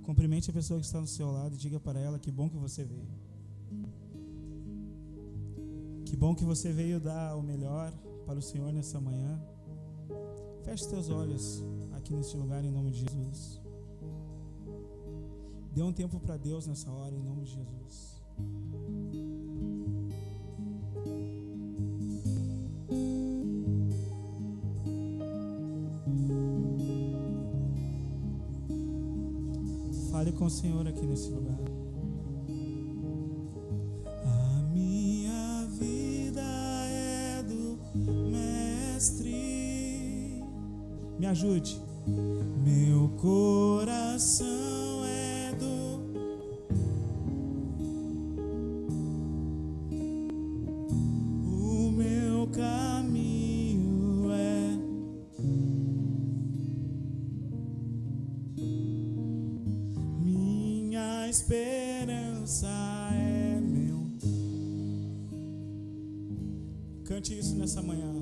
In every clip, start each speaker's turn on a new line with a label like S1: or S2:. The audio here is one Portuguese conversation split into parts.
S1: Cumprimente a pessoa que está no seu lado e diga para ela: que bom que você veio. Que bom que você veio dar o melhor para o Senhor nessa manhã. Feche seus olhos aqui neste lugar em nome de Jesus. Dê um tempo para Deus nessa hora em nome de Jesus. Fale com o Senhor aqui nesse lugar. A minha vida é do Mestre. Me ajude. Meu coração é do... O meu caminho é... Minha esperança é meu... Cante isso nessa manhã.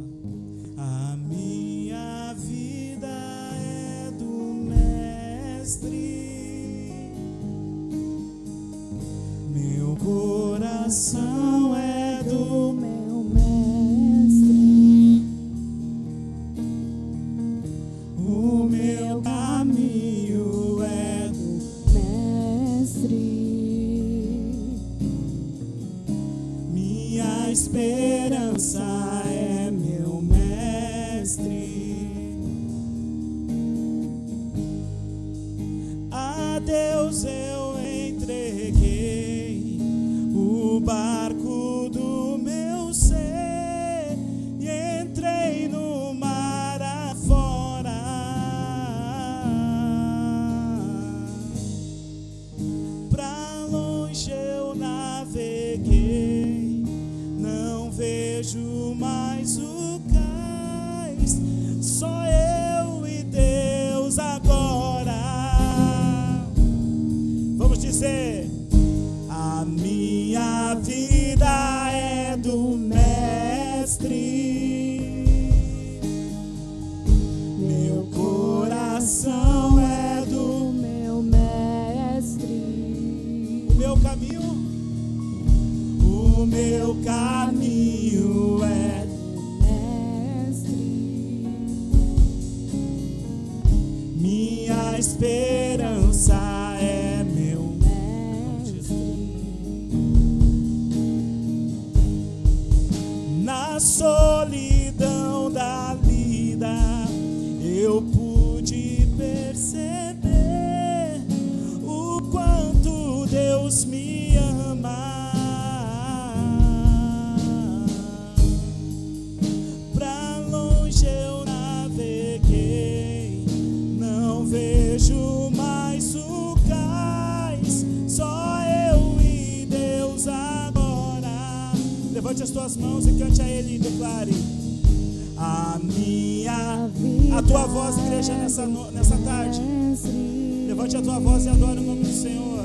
S1: A minha vida é do Mestre, meu coração é do meu Mestre, o meu caminho é do Mestre, minha esperança é meu Mestre. A Deus eu entreguei o barco do meu ser e entrei no mar afora. Pra longe eu naveguei, não vejo mais o cais, só eu e Deus agora. Vamos dizer: a minha vida é do Mestre, meu coração é do meu Mestre, o meu caminho é do Mestre, minha esperança é meu Mestre. Na solidão da vida eu pude perceber o quanto Deus me ama. Pra longe eu naveguei, não vejo mais o cais, só eu e Deus agora. Levante as tuas mãos e cante a Ele e declare: a tua voz, igreja, nessa tarde. Levante a tua voz e adore o nome do Senhor.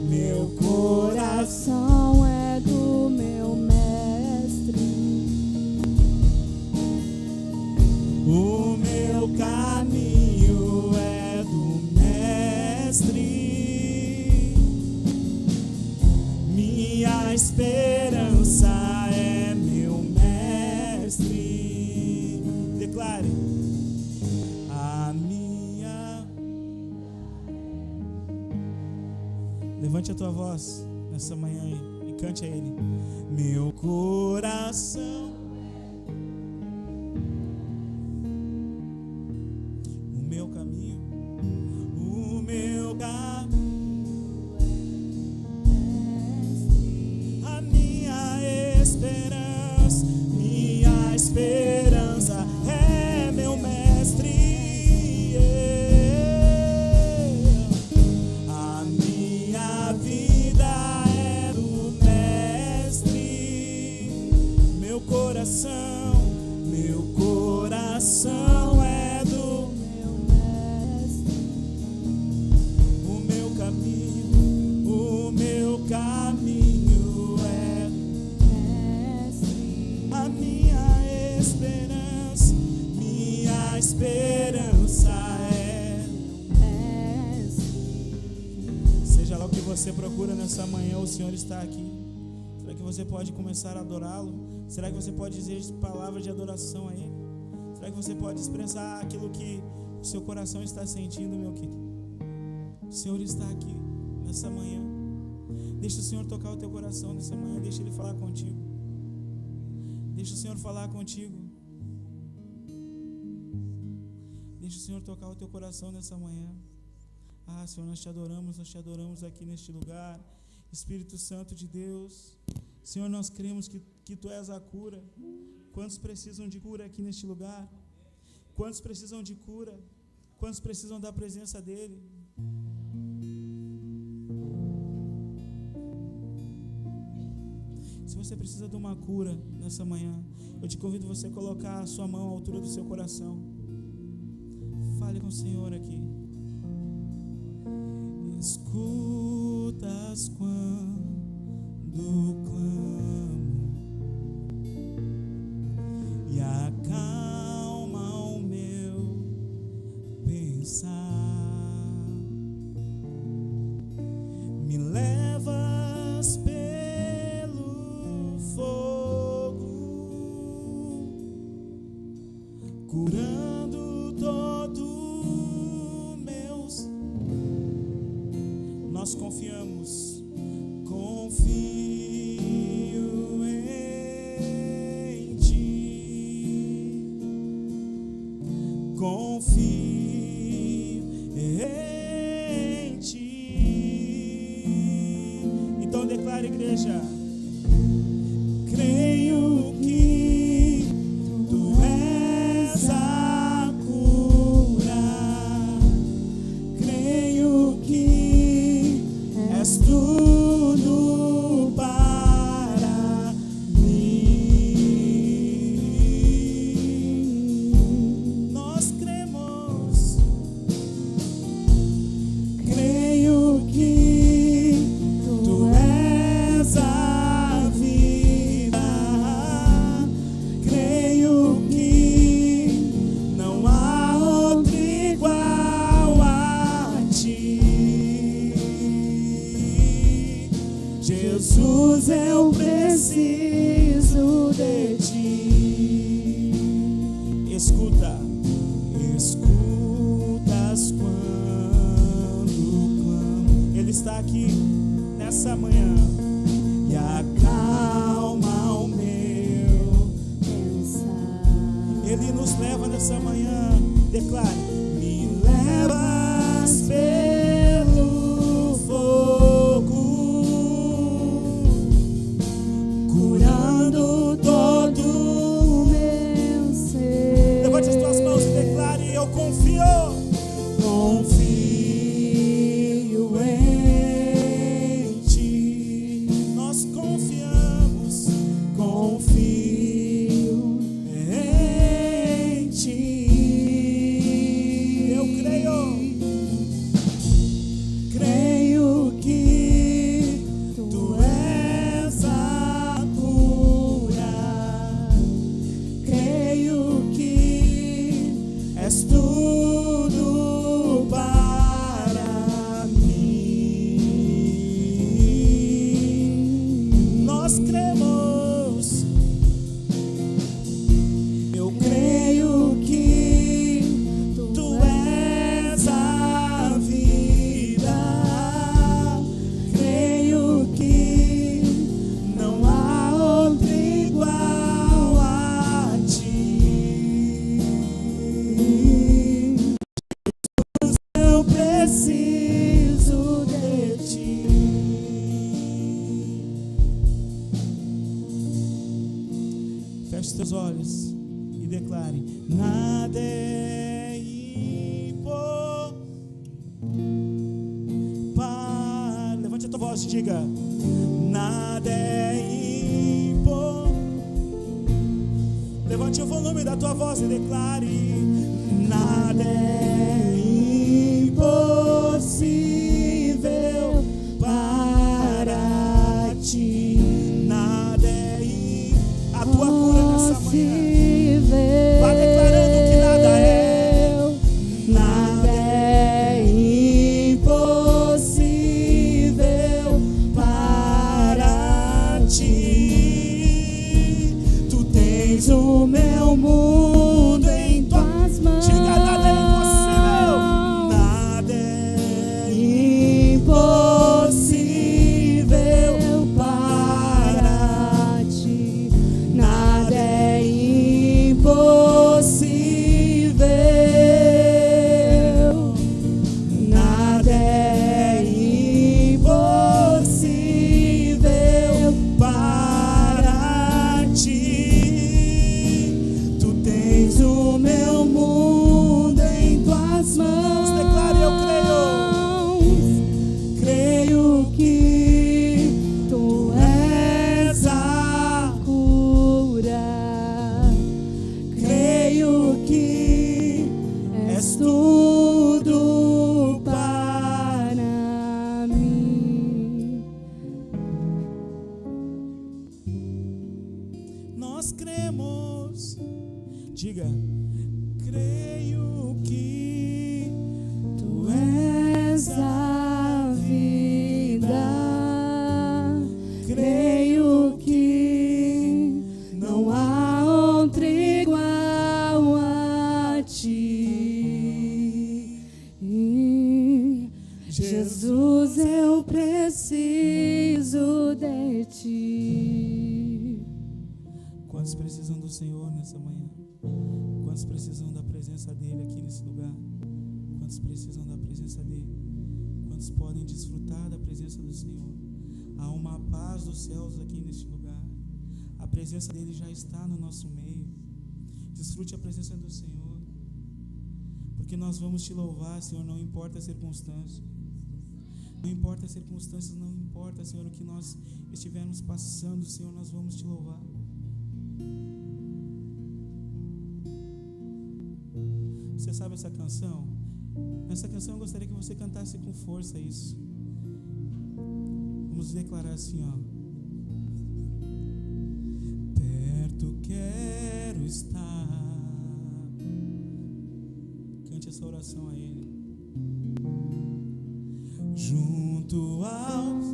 S1: Meu coração é do meu Mestre, o meu caminho é do Mestre, minha esperança é meu Mestre. Declare: a minha... Levante a tua voz nessa manhã e cante a Ele. Meu coração, o meu caminho, o meu caminho, a minha esperança é meu Mestre. A minha vida é do Mestre, meu coração é do meu Mestre, o meu caminho é do Mestre, a minha esperança é do Mestre, o que você procura nessa manhã? O Senhor está aqui. Será que você pode começar a adorá-lo? Será que você pode dizer palavras de adoração a Ele? Será que você pode expressar aquilo que o seu coração está sentindo, meu querido? O Senhor está aqui nessa manhã. Deixa o Senhor tocar o teu coração nessa manhã. Deixa Ele falar contigo. Deixa o Senhor falar contigo. Deixa o Senhor tocar o teu coração nessa manhã. Ah, Senhor, nós te adoramos aqui neste lugar. Espírito Santo de Deus, Senhor, nós cremos que Tu és a cura. Quantos precisam de cura aqui neste lugar? Quantos precisam de cura? Quantos precisam da presença dEle? Se você precisa de uma cura nessa manhã, eu te convido você a colocar a sua mão à altura do seu coração. Fale com o Senhor aqui. Escutas quando clamo e acalma o meu pensar. Me levas pelo fogo, curando todo meus. Nós confiamos, confio em Ti, confio em Ti. Então declara, igreja, creio que Tu és a cura, creio que és tudo para mim. Nós cremos, creio que Tu és a vida, creio que não há outro igual a Ti. Jesus, eu preciso de Ti. Escutas quando clamo. Ele está aqui nessa manhã e acalma o meu pensar. Ele nos leva nessa manhã. Declare: me levas pelo fogo, curando todo o meu ser. Levante as tuas mãos e declare: eu confio em Ti. Nós confiamos, confio em Ti. Eu creio que Tu és a cura, creio que és tudo para mim. Nós cremos, eu creio que Tu és a vida, creio que não há outro igual a Ti. Eu preciso de Ti. Feche teus olhos e declare: nada é impossível. Levante a tua voz e diga: nada é impossível. Levante o volume da tua voz e declare: nada é impossível para Ti. Nada é a tua cura nessa manhã. Vá declarando que nada é impossível
S2: Jesus, eu preciso de ti.
S1: Quantos precisam do Senhor nessa manhã? Quantos precisam da presença dele aqui nesse lugar? Quantos precisam da presença dele? Quantos podem desfrutar da presença do Senhor? Há uma paz dos céus aqui neste lugar. A presença dele já está no nosso meio. Desfrute a presença do Senhor, porque nós vamos te louvar, Senhor, não importa a circunstância. Não importa as circunstâncias, não importa, Senhor, o que nós estivermos passando, Senhor, nós vamos te louvar. Você sabe essa canção? Nessa canção eu gostaria que você cantasse com força isso. Vamos declarar assim, ó. Perto quero estar. Cante essa oração a Ele. Junto aos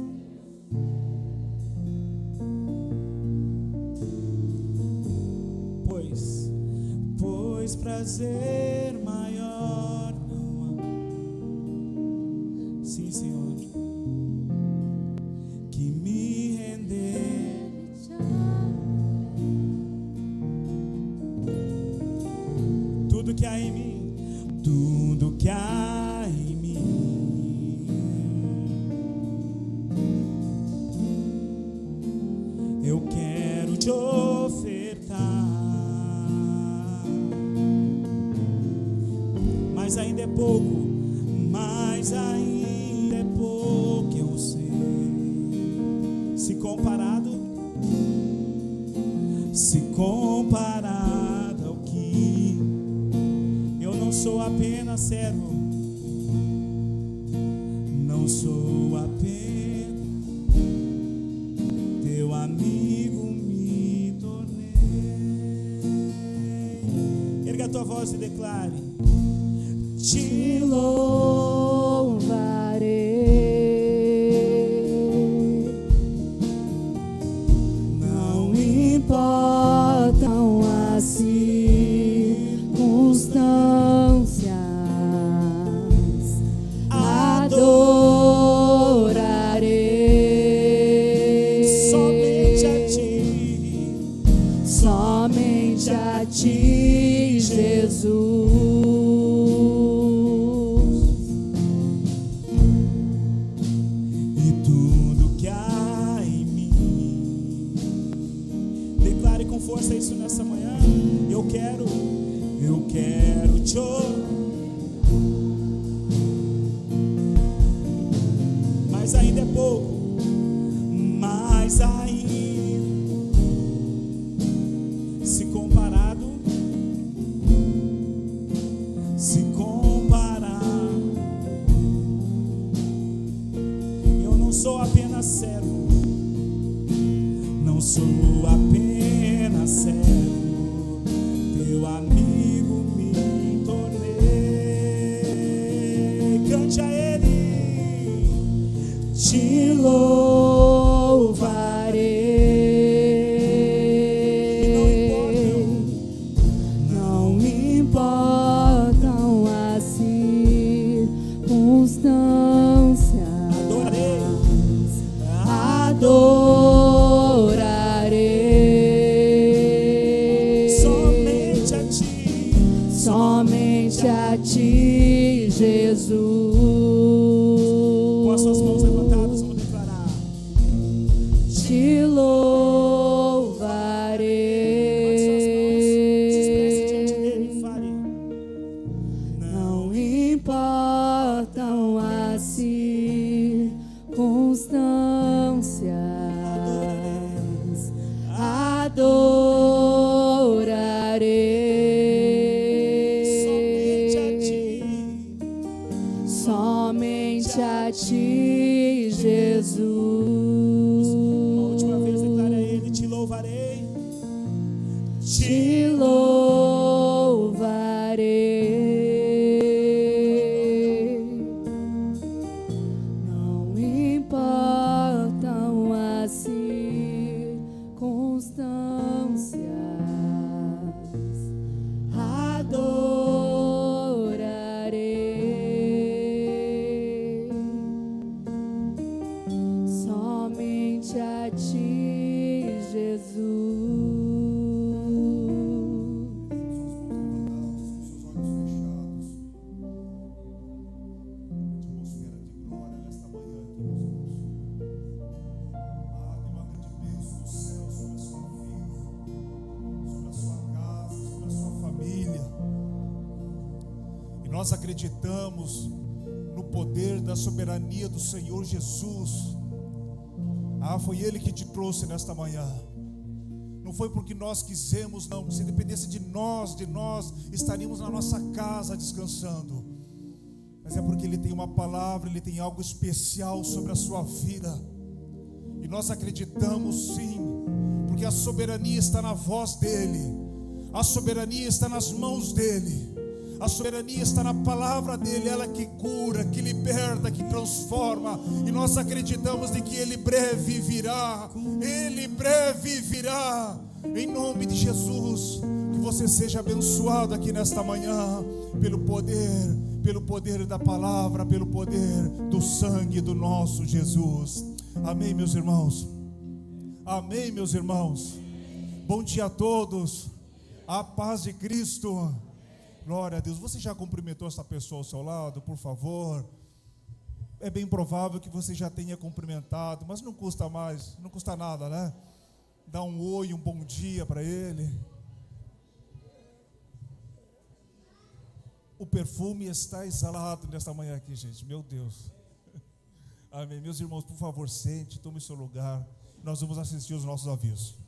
S1: pois prazer maior não há. Sim, Senhor, que me render. Tudo que há em mim, tudo que há em mim, eu quero te ofertar. Mas ainda é pouco, mas ainda é pouco, eu sei. Se comparado ao que eu não sou apenas servo, não sou apenas teu amigo, me tornei. Erga a tua voz e declare: te louvarei, não importam as circunstâncias, adorarei somente a ti, Jesus. Força isso nessa manhã. Eu quero te ouvir. Mas ainda é pouco, mas ainda se comparar, eu não sou apenas servo, não sou apenas servo, teu amigo me tornei. Cante a Ele, te louvarei. Não importam as circunstâncias, adorarei somente a ti, Jesus. Com as suas mãos levantadas, vamos declarar: te louvarei. Com as suas mãos, se expresse diante dele e fale: não importam as circunstâncias, adorarei somente a ti, Jesus. Uma última vez declara a Ele: te louvarei, te louvarei. Não importam as circunstâncias, adorarei Nós acreditamos no poder da soberania do Senhor Jesus. Foi Ele que te trouxe nesta manhã. Não foi porque nós quisemos, não. Se dependesse de nós estaríamos na nossa casa descansando. Mas é porque Ele tem uma palavra, Ele tem algo especial sobre a sua vida. E nós acreditamos sim, porque a soberania está na voz dEle, a soberania está nas mãos dEle, a soberania está na palavra dEle, ela que cura, que liberta, que transforma. E nós acreditamos de que Ele breve virá, Ele breve virá. Em nome de Jesus, que você seja abençoado aqui nesta manhã, pelo poder da palavra, pelo poder do sangue do nosso Jesus. Amém, meus irmãos. Amém, meus irmãos. Bom dia a todos. A paz de Cristo. Glória a Deus. Você já cumprimentou essa pessoa ao seu lado, por favor? É bem provável que você já tenha cumprimentado, mas não custa mais, não custa nada, né? Dá um oi, um bom dia para ele. O perfume está exalado nesta manhã aqui, gente. Meu Deus. Amém. Meus irmãos, por favor, sente, tome seu lugar. Nós vamos assistir os nossos avisos.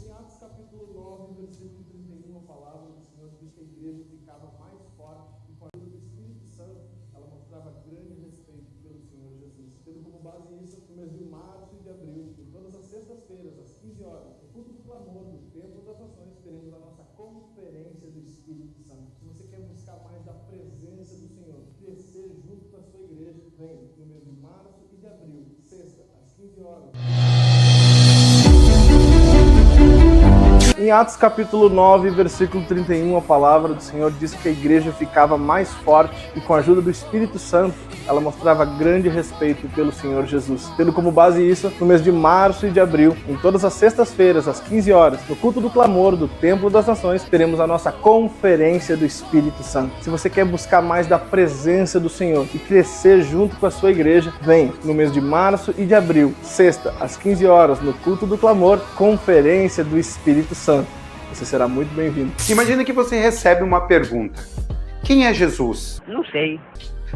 S3: Em Atos capítulo 9, versículo 31, a palavra do Senhor diz que a igreja ficava mais forte e com a ajuda do Espírito Santo, ela mostrava grande respeito pelo Senhor Jesus. Tendo como base isso, no mês de março e de abril, em todas as sextas-feiras, às 15 horas, no culto do clamor do Templo das Nações, teremos a nossa conferência do Espírito Santo. Se você quer buscar mais da presença do Senhor, crescer junto com a sua igreja, vem no mês de março e de abril, sexta, às 15 horas. Em Atos capítulo 9, versículo 31, a palavra do Senhor diz que a igreja ficava mais forte e com a ajuda do Espírito Santo, ela mostrava grande respeito pelo Senhor Jesus. Tendo como base isso, no mês de março e de abril, em todas as sextas-feiras, às 15 horas, no culto do clamor do Templo das Nações, teremos a nossa conferência do Espírito Santo. Se você quer buscar mais da presença do Senhor e crescer junto com a sua igreja, vem no mês de março e de abril, sexta, às 15 horas, no culto do clamor, conferência do Espírito Santo. Você será muito bem-vindo.
S4: Imagina que você recebe uma pergunta. Quem é Jesus?
S5: Não sei.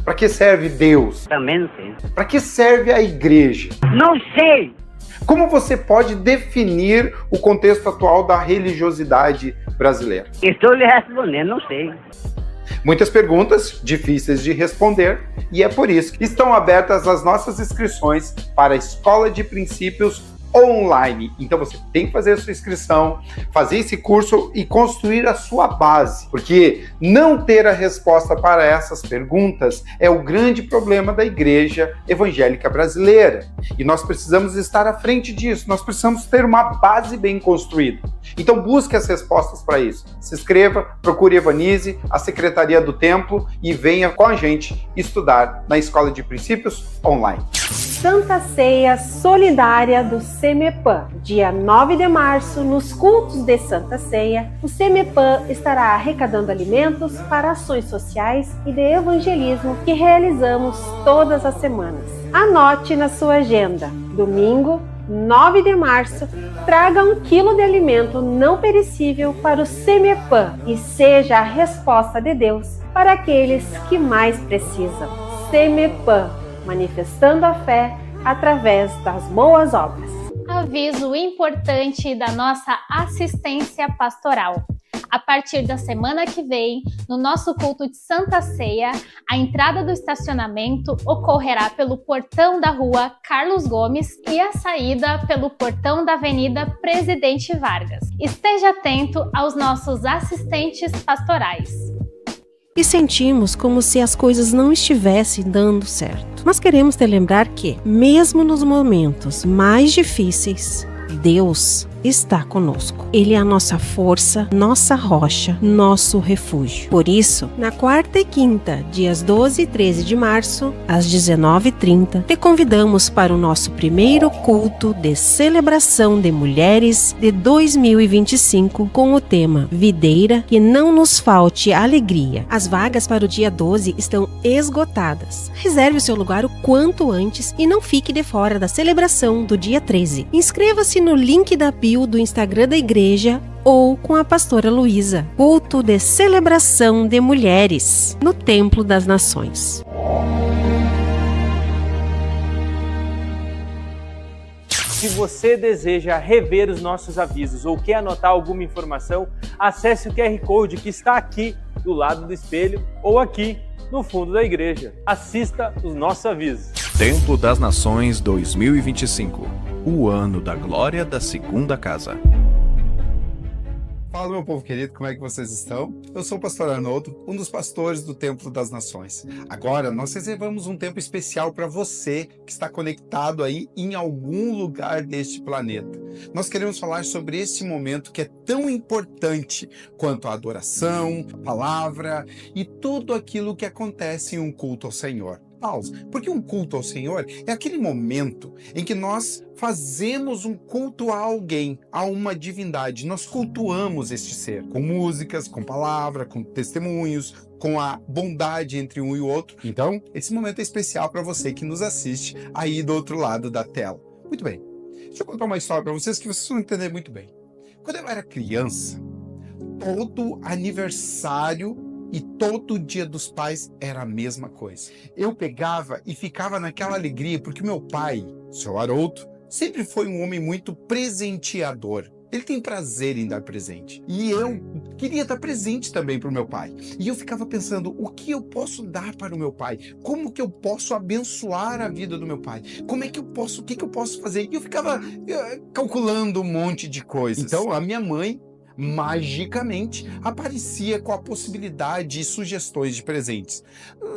S4: Para que serve Deus?
S5: Também não sei.
S4: Para que serve a igreja?
S5: Não sei.
S4: Como você pode definir o contexto atual da religiosidade brasileira?
S5: Estou lhe respondendo, não sei.
S4: Muitas perguntas difíceis de responder e é por isso que estão abertas as nossas inscrições para a Escola de Princípios online. Então você tem que fazer a sua inscrição, fazer esse curso e construir a sua base, porque não ter a resposta para essas perguntas é o grande problema da igreja evangélica brasileira. E nós precisamos estar à frente disso, nós precisamos ter uma base bem construída. Então busque as respostas para isso. Se inscreva, procure Evanise, a Secretaria do Templo e venha com a gente estudar na Escola de Princípios online.
S6: Santa Ceia Solidária do CEMEPAN. Dia 9 de março, nos cultos de Santa Ceia, o CEMEPAN estará arrecadando alimentos para ações sociais e de evangelismo que realizamos todas as semanas. Anote na sua agenda. Domingo, 9 de março, traga 1 quilo de alimento não perecível para o CEMEPAN e seja a resposta de Deus para aqueles que mais precisam. CEMEPAN, manifestando a fé através das boas obras.
S7: Aviso importante da nossa assistência pastoral. A partir da semana que vem, no nosso culto de Santa Ceia, a entrada do estacionamento ocorrerá pelo portão da rua Carlos Gomes e a saída pelo portão da Avenida Presidente Vargas. Esteja atento aos nossos assistentes pastorais.
S8: E sentimos como se as coisas não estivessem dando certo. Mas queremos te lembrar que, mesmo nos momentos mais difíceis, Deus está conosco. Ele é a nossa força, nossa rocha, nosso refúgio. Por isso, na quarta e quinta, dias 12 e 13 de março, às 19h30, te convidamos para o nosso primeiro culto de celebração de mulheres de 2025 com o tema Videira, que não nos falte alegria. As vagas para o dia 12 estão esgotadas. Reserve o seu lugar o quanto antes e não fique de fora da celebração do dia 13. Inscreva-se no link da bio do Instagram da igreja ou com a pastora Luísa. Culto de celebração de mulheres no Templo das Nações.
S9: Se você deseja rever os nossos avisos ou quer anotar alguma informação, acesse o QR Code que está aqui do lado do espelho ou aqui no fundo da igreja. Assista os nossos avisos.
S10: Templo das Nações 2025, o ano da glória da segunda casa.
S4: Fala, meu povo querido, como é que vocês estão? Eu sou o pastor Arnoldo, um dos pastores do Templo das Nações. Agora, nós reservamos um tempo especial para você que está conectado aí em algum lugar deste planeta. Nós queremos falar sobre esse momento que é tão importante quanto a adoração, a palavra e tudo aquilo que acontece em um culto ao Senhor. Porque um culto ao Senhor é aquele momento em que nós fazemos um culto a alguém, a uma divindade. Nós cultuamos este ser, com músicas, com palavra, com testemunhos, com a bondade entre um e o outro. Então, esse momento é especial para você que nos assiste aí do outro lado da tela. Muito bem, deixa eu contar uma história para vocês que vocês vão entender muito bem. Quando eu era criança, todo aniversário e todo dia dos pais era a mesma coisa. Eu pegava e ficava naquela alegria, porque meu pai, o seu Haroldo, sempre foi um homem muito presenteador. Ele tem prazer em dar presente. E eu queria dar presente também para o meu pai. E eu ficava pensando, o que eu posso dar para o meu pai? Como que eu posso abençoar a vida do meu pai? O que eu posso fazer? E eu ficava calculando um monte de coisas. Então, a minha mãe magicamente aparecia com a possibilidade e sugestões de presentes.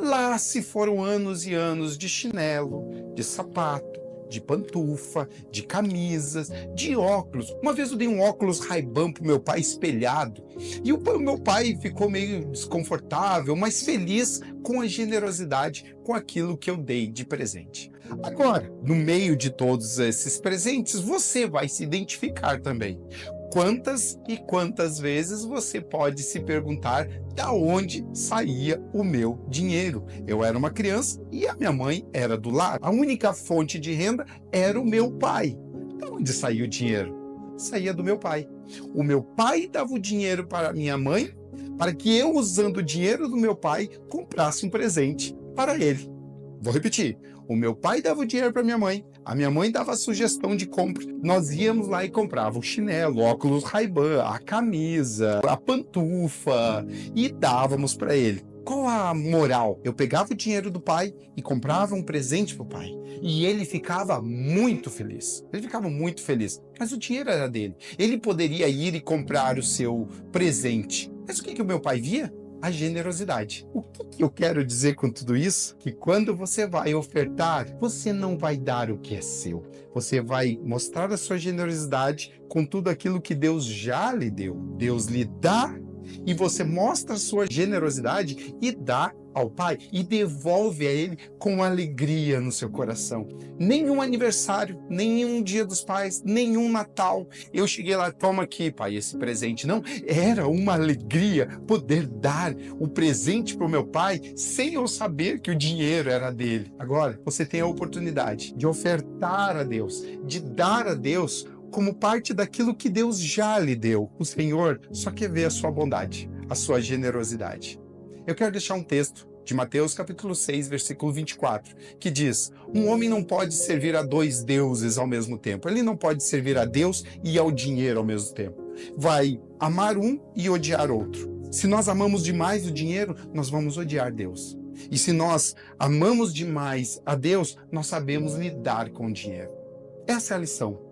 S4: Lá se foram anos e anos de chinelo, de sapato, de pantufa, de camisas, de óculos. Uma vez eu dei um óculos Ray-Ban pro meu pai espelhado e o meu pai ficou meio desconfortável, mas feliz com a generosidade, com aquilo que eu dei de presente. Agora, no meio de todos esses presentes, você vai se identificar também. Quantas e quantas vezes você pode se perguntar da onde saía o meu dinheiro? Eu era uma criança e a minha mãe era do lar. A única fonte de renda era o meu pai. Da onde saía o dinheiro? Saía do meu pai. O meu pai dava o dinheiro para a minha mãe, para que eu, usando o dinheiro do meu pai, comprasse um presente para ele. Vou repetir. O meu pai dava o dinheiro para minha mãe, a minha mãe dava a sugestão de compra. Nós íamos lá e comprava o chinelo, o óculos Ray-Ban, a camisa, a pantufa e dávamos para ele. Qual a moral? Eu pegava o dinheiro do pai e comprava um presente para o pai. E ele ficava muito feliz. Ele ficava muito feliz. Mas o dinheiro era dele. Ele poderia ir e comprar o seu presente. Mas o que o meu pai via? A generosidade. O que eu quero dizer com tudo isso? Que quando você vai ofertar, você não vai dar o que é seu. Você vai mostrar a sua generosidade com tudo aquilo que Deus já lhe deu. Deus lhe dá e você mostra a sua generosidade e dá ao Pai e devolve a Ele com alegria no seu coração. Nenhum aniversário, nenhum Dia dos Pais, nenhum Natal. Eu cheguei lá, toma aqui, Pai, esse presente. Não, era uma alegria poder dar o presente para o meu pai sem eu saber que o dinheiro era dele. Agora, você tem a oportunidade de ofertar a Deus, de dar a Deus como parte daquilo que Deus já lhe deu. O Senhor só quer ver a sua bondade, a sua generosidade. Eu quero deixar um texto de Mateus capítulo 6, versículo 24, que diz: um homem não pode servir a dois deuses ao mesmo tempo. Ele não pode servir a Deus e ao dinheiro ao mesmo tempo. Vai amar um e odiar outro. Se nós amamos demais o dinheiro, nós vamos odiar Deus. E se nós amamos demais a Deus, nós sabemos lidar com o dinheiro. Essa é a lição.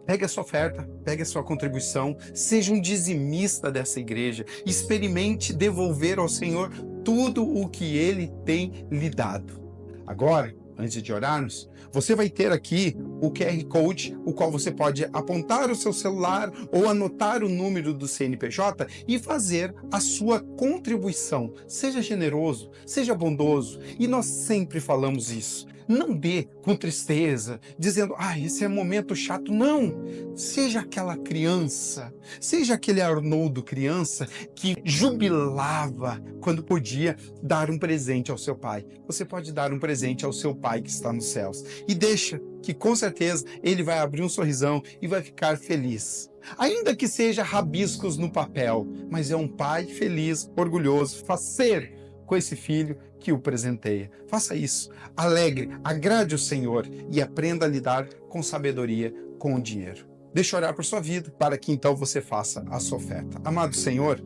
S4: Pegue a sua oferta, pegue a sua contribuição, seja um dizimista dessa igreja, experimente devolver ao Senhor tudo o que Ele tem lhe dado. Agora, antes de orarmos, você vai ter aqui o QR Code, o qual você pode apontar o seu celular ou anotar o número do CNPJ e fazer a sua contribuição. Seja generoso, seja bondoso. E nós sempre falamos isso. Não dê com tristeza, dizendo, esse é um momento chato. Não! Seja aquela criança, seja aquele Arnoldo criança que jubilava quando podia dar um presente ao seu pai. Você pode dar um presente ao seu pai que está nos céus. E deixa que com certeza ele vai abrir um sorrisão e vai ficar feliz. Ainda que seja rabiscos no papel, mas é um pai feliz, orgulhoso, faceiro com esse filho que o presenteia. Faça isso, alegre, agrade o Senhor e aprenda a lidar com sabedoria com o dinheiro. Deixa eu orar por sua vida, para que então você faça a sua oferta. Amado Senhor,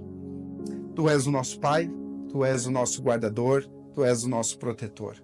S4: Tu és o nosso Pai, Tu és o nosso guardador, Tu és o nosso protetor.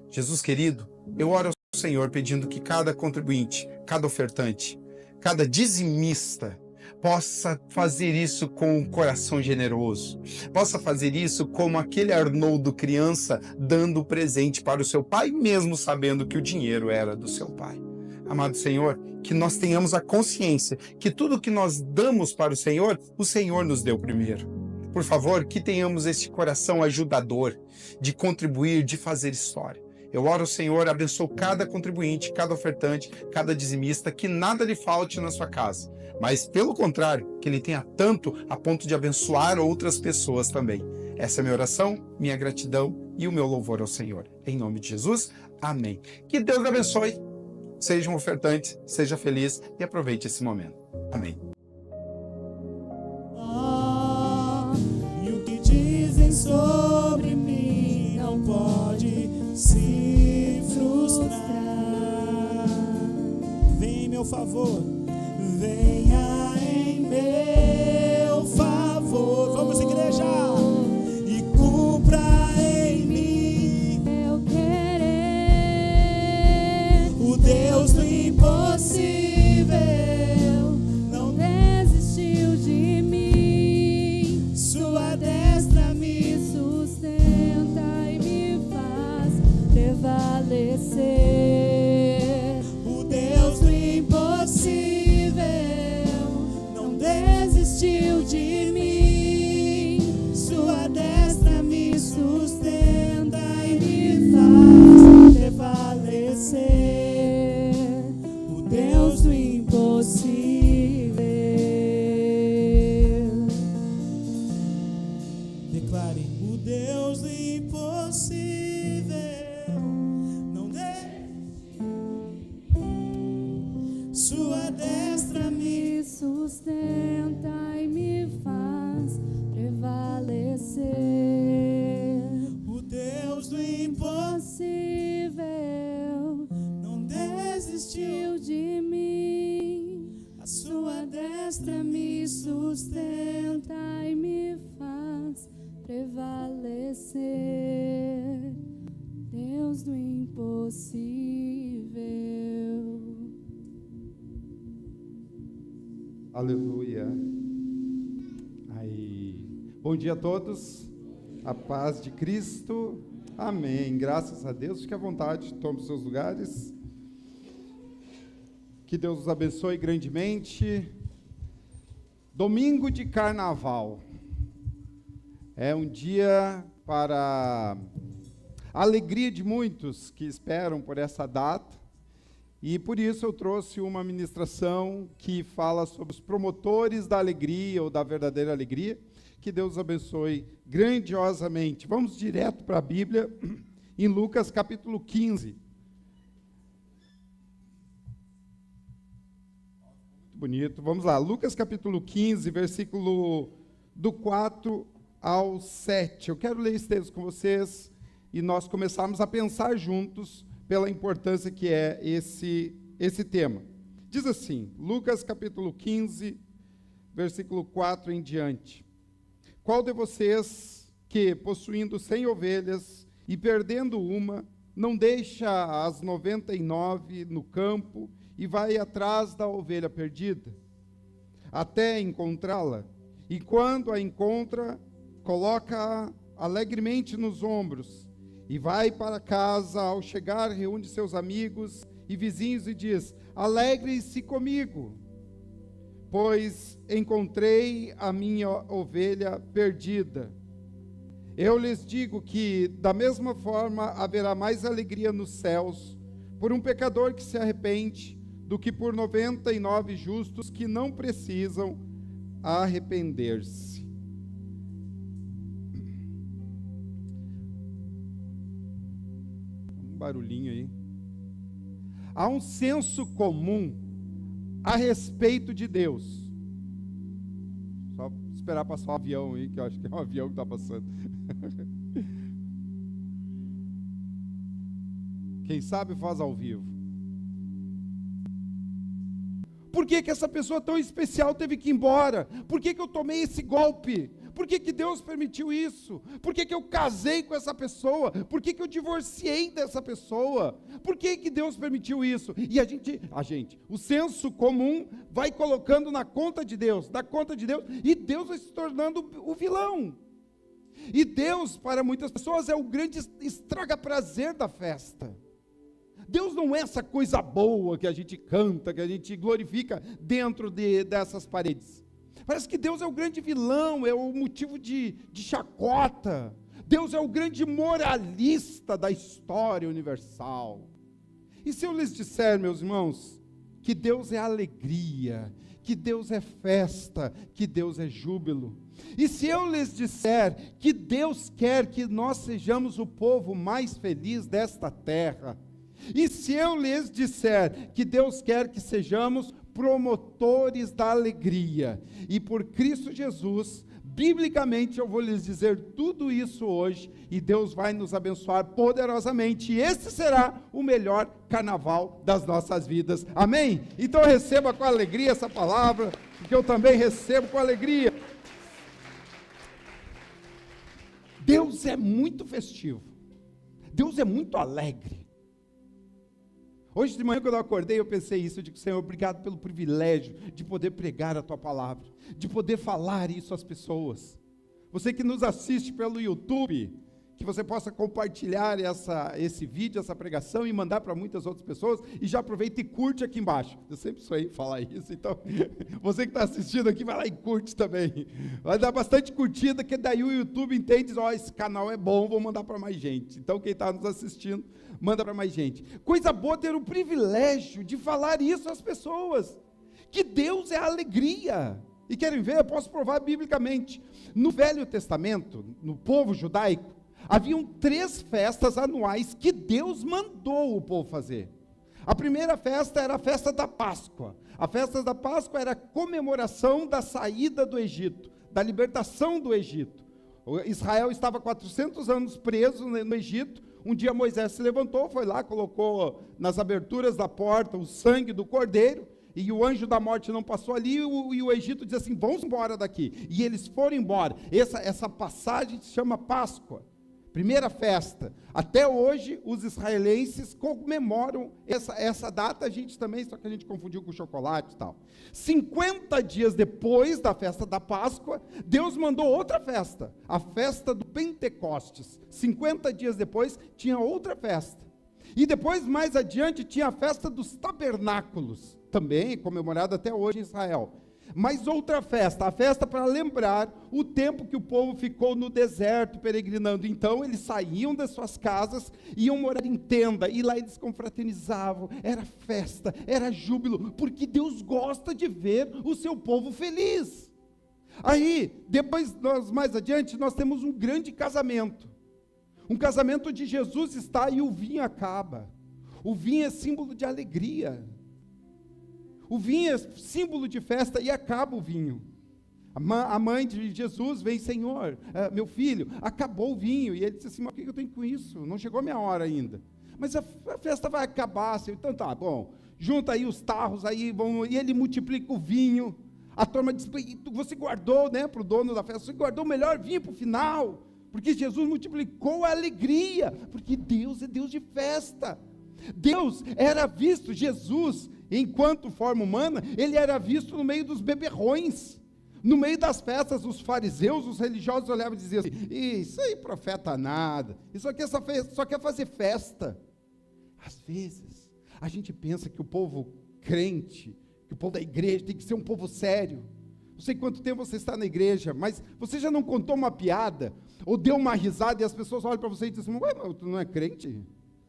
S4: Jesus querido, eu oro ao Senhor pedindo que cada contribuinte, cada ofertante, cada dizimista possa fazer isso com um coração generoso, possa fazer isso como aquele Arnoldo criança dando o presente para o seu pai, mesmo sabendo que o dinheiro era do seu pai. Amado Senhor, que nós tenhamos a consciência que tudo que nós damos para o Senhor nos deu primeiro. Por favor, que tenhamos esse coração ajudador de contribuir, de fazer história. Eu oro ao Senhor, abençoo cada contribuinte, cada ofertante, cada dizimista, que nada lhe falte na sua casa. Mas, pelo contrário, que ele tenha tanto a ponto de abençoar outras pessoas também. Essa é a minha oração, minha gratidão e o meu louvor ao Senhor. Em nome de Jesus, amém. Que Deus abençoe. Seja um ofertante, seja feliz e aproveite esse momento. Amém.
S1: E o que dizem sobre mim não pode se frustrar. Vem em meu favor, venha em meu favor. Vamos, igreja! E cumpra em mim
S2: Eu querer.
S1: o Deus do impossível.
S2: Não desistiu de mim.
S1: Sua destra
S2: Me sustenta e me faz prevalecer.
S1: o Deus do impossível não desistiu de mim. Sua destra me sustenta e me faz prevalecer. O Deus do impossível. Declare: o Deus do impossível não sua destra me
S2: Me sustenta e me faz prevalecer.
S1: o Deus do impossível não desistiu
S2: De mim,
S1: a sua destra
S2: me sustenta e me faz prevalecer. Deus do impossível.
S11: Aleluia. Aí. Bom dia a todos. A paz de Cristo. Amém. Graças a Deus. Fique à vontade, tome seus lugares. Que Deus os abençoe grandemente. Domingo de Carnaval. É um dia para a alegria de muitos que esperam por essa data. E por isso eu trouxe uma ministração que fala sobre os promotores da alegria ou da verdadeira alegria. Que Deus os abençoe grandiosamente. Vamos direto para a Bíblia, em Lucas capítulo 15. Muito bonito. Vamos lá, Lucas capítulo 15, versículo do 4 ao 7. Eu quero ler esse texto com vocês e nós começarmos a pensar juntos pela importância que é esse tema. Diz assim, Lucas capítulo 15, versículo 4 em diante. Qual de vocês que, possuindo 100 ovelhas e perdendo uma, não deixa as 99 no campo e vai atrás da ovelha perdida, até encontrá-la? E quando a encontra, coloca-a alegremente nos ombros E vai para casa, ao chegar, reúne seus amigos e vizinhos e diz: alegrem-se comigo, pois encontrei a minha ovelha perdida. Eu lhes digo que, da mesma forma, haverá mais alegria nos céus por um pecador que se arrepende do que por 99 justos que não precisam arrepender-se. Um barulhinho aí. Há um senso comum a respeito de Deus. Só esperar passar um avião aí, que eu acho que é um avião que está passando. Quem sabe faz ao vivo. Por que essa pessoa tão especial teve que ir embora? Por que eu tomei esse golpe? Por que Deus permitiu isso? Por que eu casei com essa pessoa? Por que eu divorciei dessa pessoa? Por que Deus permitiu isso? E o senso comum vai colocando na conta de Deus, e Deus vai se tornando o vilão. E Deus, para muitas pessoas, é o grande estraga-prazer da festa. Deus não é essa coisa boa que a gente canta, que a gente glorifica dentro dessas paredes. Parece que Deus é o grande vilão, é o motivo de chacota. Deus é o grande moralista da história universal. E se eu lhes disser, meus irmãos, que Deus é alegria, que Deus é festa, que Deus é júbilo? E se eu lhes disser que Deus quer que nós sejamos o povo mais feliz desta terra? E se eu lhes disser que Deus quer que sejamos promotores da alegria, e por Cristo Jesus, biblicamente eu vou lhes dizer tudo isso hoje, e Deus vai nos abençoar poderosamente, e esse será o melhor carnaval das nossas vidas, amém? Então receba com alegria essa palavra, porque eu também recebo com alegria. Deus é muito festivo, Deus é muito alegre. Hoje de manhã, quando eu acordei, eu pensei isso, eu digo: Senhor, obrigado pelo privilégio de poder pregar a Tua palavra, de poder falar isso às pessoas. Você que nos assiste pelo YouTube, que você possa compartilhar esse vídeo, essa pregação, e mandar para muitas outras pessoas, e já aproveita e curte aqui embaixo. Eu sempre sou aí falar isso, então, você que está assistindo aqui, vai lá e curte também. Vai dar bastante curtida, que daí o YouTube entende: esse canal é bom, vou mandar para mais gente. Então, quem está nos assistindo, manda para mais gente. Coisa boa ter o privilégio de falar isso às pessoas, que Deus é alegria. E querem ver? Eu posso provar biblicamente. No Velho Testamento, no povo judaico, haviam 3 festas anuais que Deus mandou o povo fazer. A primeira festa era a festa da Páscoa. A festa da Páscoa era a comemoração da saída do Egito, da libertação do Egito. Israel estava 400 anos preso no Egito. Um dia Moisés se levantou, foi lá, colocou nas aberturas da porta o sangue do cordeiro, e o anjo da morte não passou ali, e o Egito diz assim: vamos embora daqui. E eles foram embora. Essa passagem se chama Páscoa. Primeira festa. Até hoje, os israelenses comemoram essa data, a gente também, só que a gente confundiu com chocolate e tal. 50 dias depois da festa da Páscoa, Deus mandou outra festa, a festa do Pentecostes. 50 dias depois, tinha outra festa. E depois, mais adiante, tinha a festa dos tabernáculos, também comemorada até hoje em Israel. Mas outra festa, a festa para lembrar o tempo que o povo ficou no deserto peregrinando. Então eles saíam das suas casas, iam morar em tenda, e lá eles confraternizavam, era festa, era júbilo, porque Deus gosta de ver o seu povo feliz. Aí, depois, mais adiante, nós temos um grande casamento, um casamento onde Jesus está e o vinho acaba. O vinho é símbolo de alegria. O vinho é símbolo de festa e acaba o vinho. A mãe de Jesus vem: Senhor, meu filho, acabou o vinho. E ele disse assim: mas o que eu tenho com isso? Não chegou a minha hora ainda. Mas a festa vai acabar. Então tá bom, junta aí os tarros, e ele multiplica o vinho. A turma diz: você guardou, né, para o dono da festa, você guardou o melhor vinho para o final, porque Jesus multiplicou a alegria, porque Deus é Deus de festa. Deus era visto, Jesus, enquanto forma humana, ele era visto no meio dos beberrões, No meio das festas, os fariseus, os religiosos olhavam e diziam assim, isso aí profeta nada, isso aqui só quer fazer festa. Às vezes, a gente pensa que o povo crente, que o povo da igreja tem que ser um povo sério. Não sei quanto tempo você está na igreja, mas você já não contou uma piada, ou deu uma risada e as pessoas olham para você e dizem, ué, mas tu não é crente?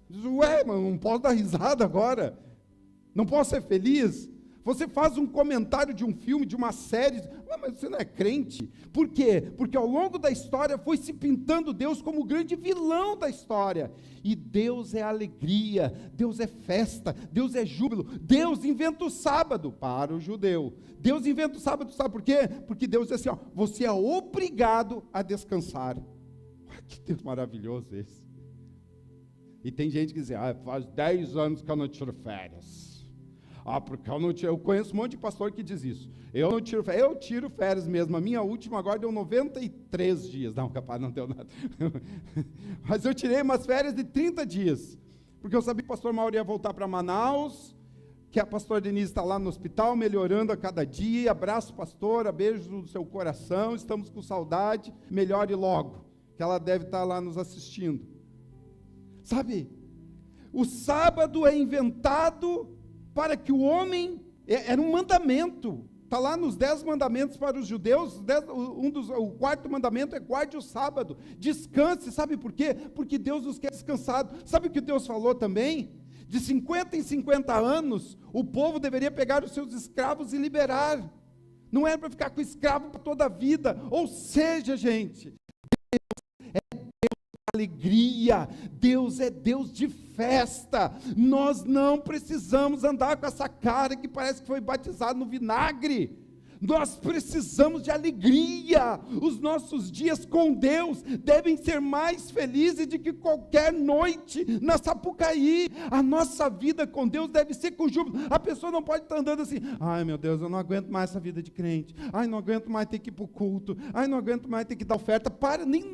S11: Diz, ué, mas não posso dar risada agora, não posso ser feliz? Você faz um comentário de um filme, de uma série, mas você não é crente. Por quê? Porque ao longo da história foi se pintando Deus como o grande vilão da história. E Deus é alegria, Deus é festa, Deus é júbilo. Deus inventa o sábado para o judeu. Deus inventa o sábado, sabe por quê? Porque Deus diz assim, ó, você é obrigado a descansar. Que Deus maravilhoso esse. E tem gente que diz, faz 10 anos que eu não tiro férias. Porque eu conheço um monte de pastor que diz isso. Eu não tiro férias. Eu tiro férias mesmo. A minha última agora deu 93 dias. Não, capaz, não deu nada. Mas eu tirei umas férias de 30 dias. Porque eu sabia que o pastor Mauro ia voltar para Manaus, que a pastora Denise está lá no hospital, melhorando a cada dia. Abraço, pastora, beijo no seu coração. Estamos com saudade. Melhore logo, que ela deve estar lá nos assistindo. Sabe, o sábado é inventado para que o homem, era um mandamento, está lá nos 10 mandamentos para os judeus, o quarto mandamento é guarde o sábado, descanse, sabe por quê? Porque Deus nos quer descansados. Sabe o que Deus falou também? De 50 em 50 anos, o povo deveria pegar os seus escravos e liberar, não era para ficar com escravo para toda a vida. Ou seja, gente, Deus é Deus de alegria, Deus é Deus de festa. Nós não precisamos andar com essa cara que parece que foi batizado no vinagre. Nós precisamos de alegria. Os nossos dias com Deus devem ser mais felizes do que qualquer noite na Sapucaí. A nossa vida com Deus deve ser com júbilo. A pessoa não pode estar andando assim, ai meu Deus, eu não aguento mais essa vida de crente, ai não aguento mais ter que ir para o culto, ai não aguento mais ter que dar oferta.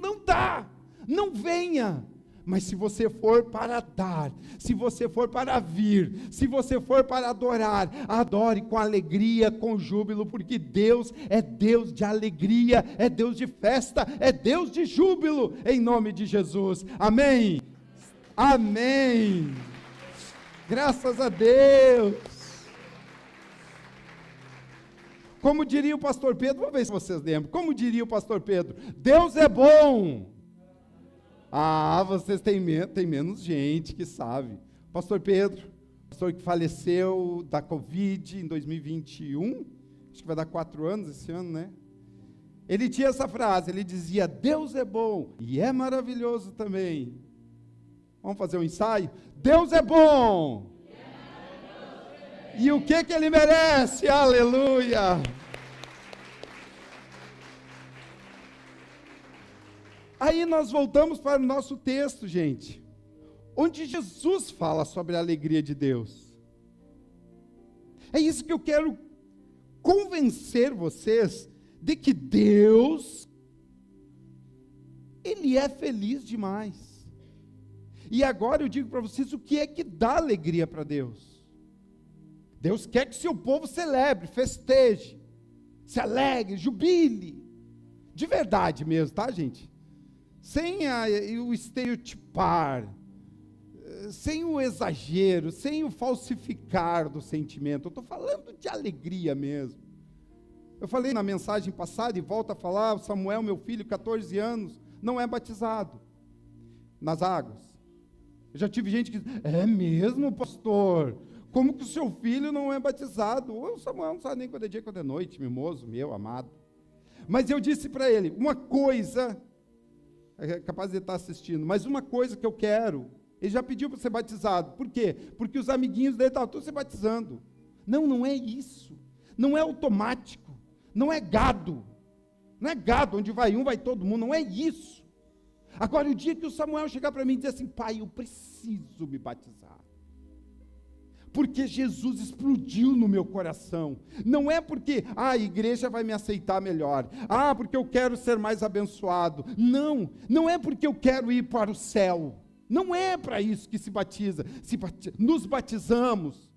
S11: Não dá, não venha. Mas se você for para dar, se você for para vir, se você for para adorar, adore com alegria, com júbilo, porque Deus é Deus de alegria, é Deus de festa, é Deus de júbilo, em nome de Jesus. Amém? Amém. Graças a Deus. Como diria o pastor Pedro, vamos ver se vocês lembram, como diria o pastor Pedro, Deus é bom. Vocês têm menos gente que sabe. Pastor Pedro, pastor que faleceu da Covid em 2021, acho que vai dar 4 anos esse ano, né? Ele tinha essa frase, ele dizia, Deus é bom e é maravilhoso também. Vamos fazer um ensaio? Deus é bom! E o que ele merece? Aleluia! Aí nós voltamos para o nosso texto, gente, onde Jesus fala sobre a alegria de Deus. É isso que eu quero convencer vocês de que Deus, Ele é feliz demais. E agora eu digo para vocês o que é que dá alegria para Deus. Deus quer que seu povo celebre, festeje, se alegre, jubile, de verdade mesmo, tá, gente? Sem o estereotipar, sem o exagero, sem o falsificar do sentimento. Eu estou falando de alegria mesmo. Eu falei na mensagem passada e volto a falar, Samuel, meu filho, 14 anos, não é batizado nas águas. Eu já tive gente que diz, é mesmo, pastor? Como que o seu filho não é batizado? O Samuel não sabe nem quando é dia, quando é noite, mimoso, meu amado. Mas eu disse para ele, uma coisa... é capaz de estar assistindo, mas uma coisa que eu quero, ele já pediu para ser batizado, por quê? Porque os amiguinhos dele estavam todos se batizando. Não é isso, não é automático, não é gado, onde vai um, vai todo mundo, não é isso. Agora, o dia que o Samuel chegar para mim e dizer assim, pai, eu preciso me batizar, porque Jesus explodiu no meu coração, não é porque, a igreja vai me aceitar melhor, porque eu quero ser mais abençoado, não é porque eu quero ir para o céu, não é para isso que se batiza, nos batizamos,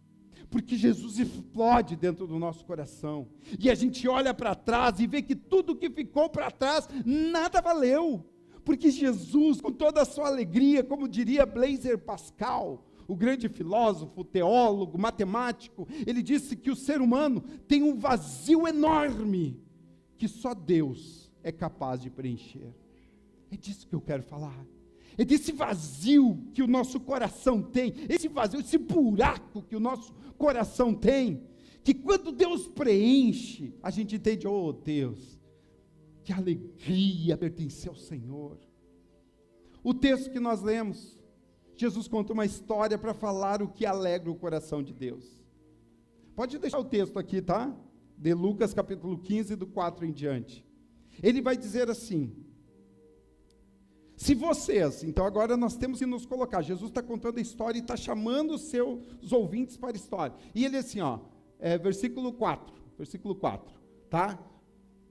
S11: Porque Jesus explode dentro do nosso coração. E a gente olha para trás e vê que tudo que ficou para trás, nada valeu. Porque Jesus, com toda a sua alegria, como diria Blaise Pascal, o grande filósofo, teólogo, matemático, ele disse que o ser humano tem um vazio enorme, que só Deus é capaz de preencher. É disso que eu quero falar. É desse vazio que o nosso coração tem, esse vazio, esse buraco que o nosso coração tem, que quando Deus preenche, a gente entende, oh Deus, que alegria pertencer ao Senhor. O texto que nós lemos, Jesus conta uma história para falar o que alegra o coração de Deus. Pode deixar o texto aqui, tá? De Lucas capítulo 15, do 4 em diante. Ele vai dizer assim: se vocês, então agora nós temos que nos colocar, Jesus está contando a história e está chamando os seus ouvintes para a história. E ele assim, ó, versículo 4, tá?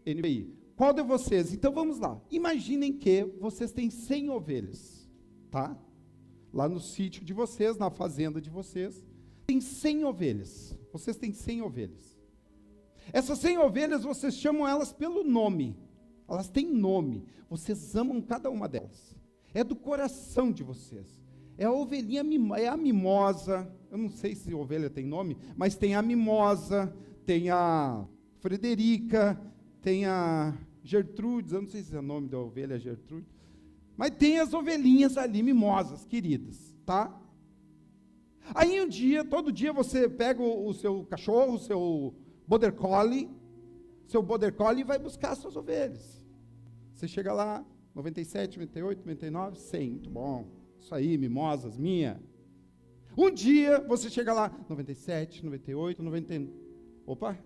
S11: NVI. Qual de vocês? Então vamos lá. Imaginem que vocês têm 100 ovelhas, tá? Lá no sítio de vocês, na fazenda de vocês, tem 100 ovelhas. Vocês têm 100 ovelhas. Essas 100 ovelhas, vocês chamam elas pelo nome. Elas têm nome. Vocês amam cada uma delas. É do coração de vocês. É a ovelhinha, é a mimosa. Eu não sei se ovelha tem nome, mas tem a mimosa, tem a Frederica, tem a Gertrudes, eu não sei se é o nome da ovelha, Gertrude, mas tem as ovelhinhas ali, mimosas, queridas, tá? Aí um dia, todo dia você pega o seu cachorro, o seu border collie e vai buscar as suas ovelhas. Você chega lá, 97, 98, 99, 100, muito bom, isso aí, mimosas, minha. Um dia você chega lá, 97, 98, 99, opa,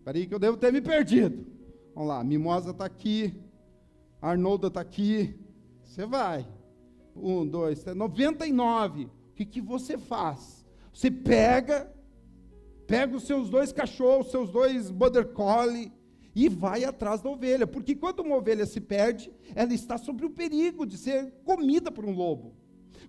S11: peraí que eu devo ter me perdido. Vamos lá, Mimosa está aqui, Arnolda está aqui, você vai. 1, 2, 3, 99. O que você faz? Você pega os seus 2 cachorros, seus 2 border collie e vai atrás da ovelha. Porque quando uma ovelha se perde, ela está sob o perigo de ser comida por um lobo.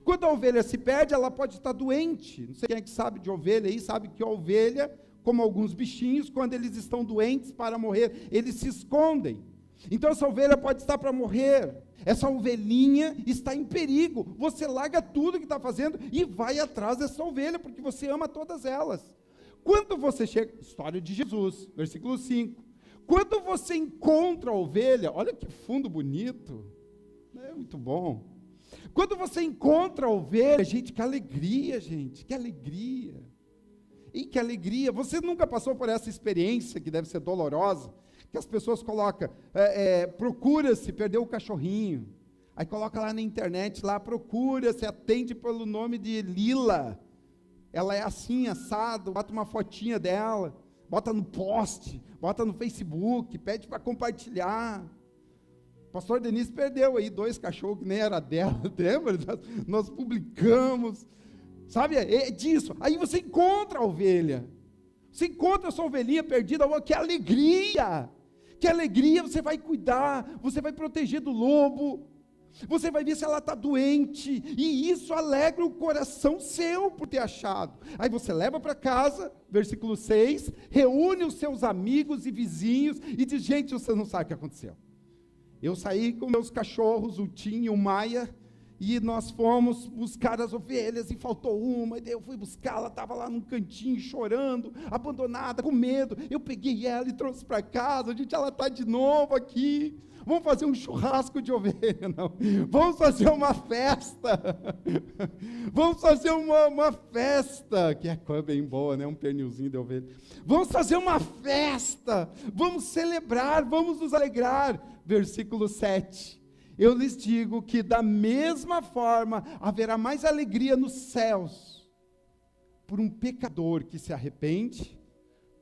S11: Quando a ovelha se perde, ela pode estar doente. Não sei quem é que sabe de ovelha aí, sabe que a ovelha, como alguns bichinhos, quando eles estão doentes para morrer, eles se escondem. Então essa ovelha pode estar para morrer, essa ovelhinha está em perigo. Você larga tudo que está fazendo e vai atrás dessa ovelha, porque você ama todas elas. Quando você chega, história de Jesus, versículo 5, quando você encontra a ovelha, olha que fundo bonito, é muito bom. Quando você encontra a ovelha, gente, que alegria, gente, que alegria. E que alegria, você nunca passou por essa experiência, que deve ser dolorosa, que as pessoas colocam, procura-se, perdeu o cachorrinho, aí coloca lá na internet, lá procura-se, atende pelo nome de Lila, ela é assim, assado, bota uma fotinha dela, bota no post, bota no Facebook, pede para compartilhar. O pastor Denise perdeu aí 2 cachorros que nem era dela, lembra? Nós publicamos. Sabe, é disso. Aí você encontra a ovelha. Você encontra a sua ovelhinha perdida. Que alegria! Que alegria, você vai cuidar, você vai proteger do lobo. Você vai ver se ela está doente. E isso alegra o coração seu por ter achado. Aí você leva para casa, versículo 6, reúne os seus amigos e vizinhos e diz, gente, você não sabe o que aconteceu. Eu saí com meus cachorros, o Tim e o Maia, e nós fomos buscar as ovelhas, e faltou uma, e daí eu fui buscar, ela estava lá num cantinho, chorando, abandonada, com medo, eu peguei ela e trouxe para casa, gente, ela está de novo aqui, vamos fazer um churrasco de ovelha, não, vamos fazer uma festa, vamos fazer uma festa, que é bem boa, né, um pernilzinho de ovelha, vamos fazer uma festa, vamos celebrar, vamos nos alegrar, versículo 7, eu lhes digo que da mesma forma haverá mais alegria nos céus por um pecador que se arrepende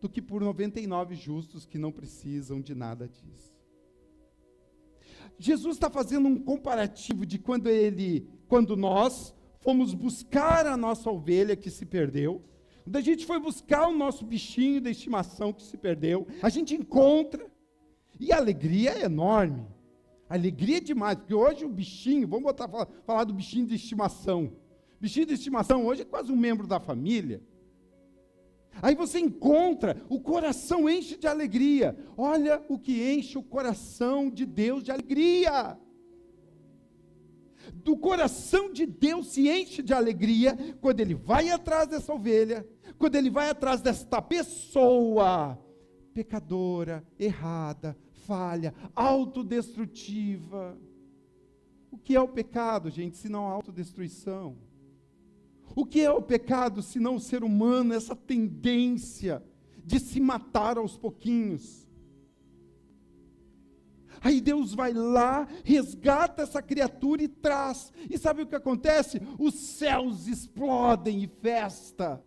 S11: do que por 99 justos que não precisam de nada disso. Jesus está fazendo um comparativo de quando nós fomos buscar a nossa ovelha que se perdeu, quando a gente foi buscar o nosso bichinho de estimação que se perdeu, a gente encontra, e a alegria é enorme. Alegria demais, porque hoje o bichinho, vamos falar do bichinho de estimação. Bichinho de estimação hoje é quase um membro da família. Aí você encontra, o coração enche de alegria. Olha o que enche o coração de Deus de alegria. Do coração de Deus se enche de alegria quando Ele vai atrás dessa ovelha, quando Ele vai atrás desta pessoa pecadora, errada, falha, autodestrutiva. O que é o pecado, gente, se não a autodestruição? O que é o pecado, se não o ser humano, essa tendência de se matar aos pouquinhos? Aí Deus vai lá, resgata essa criatura e traz. E sabe o que acontece? Os céus explodem em festa.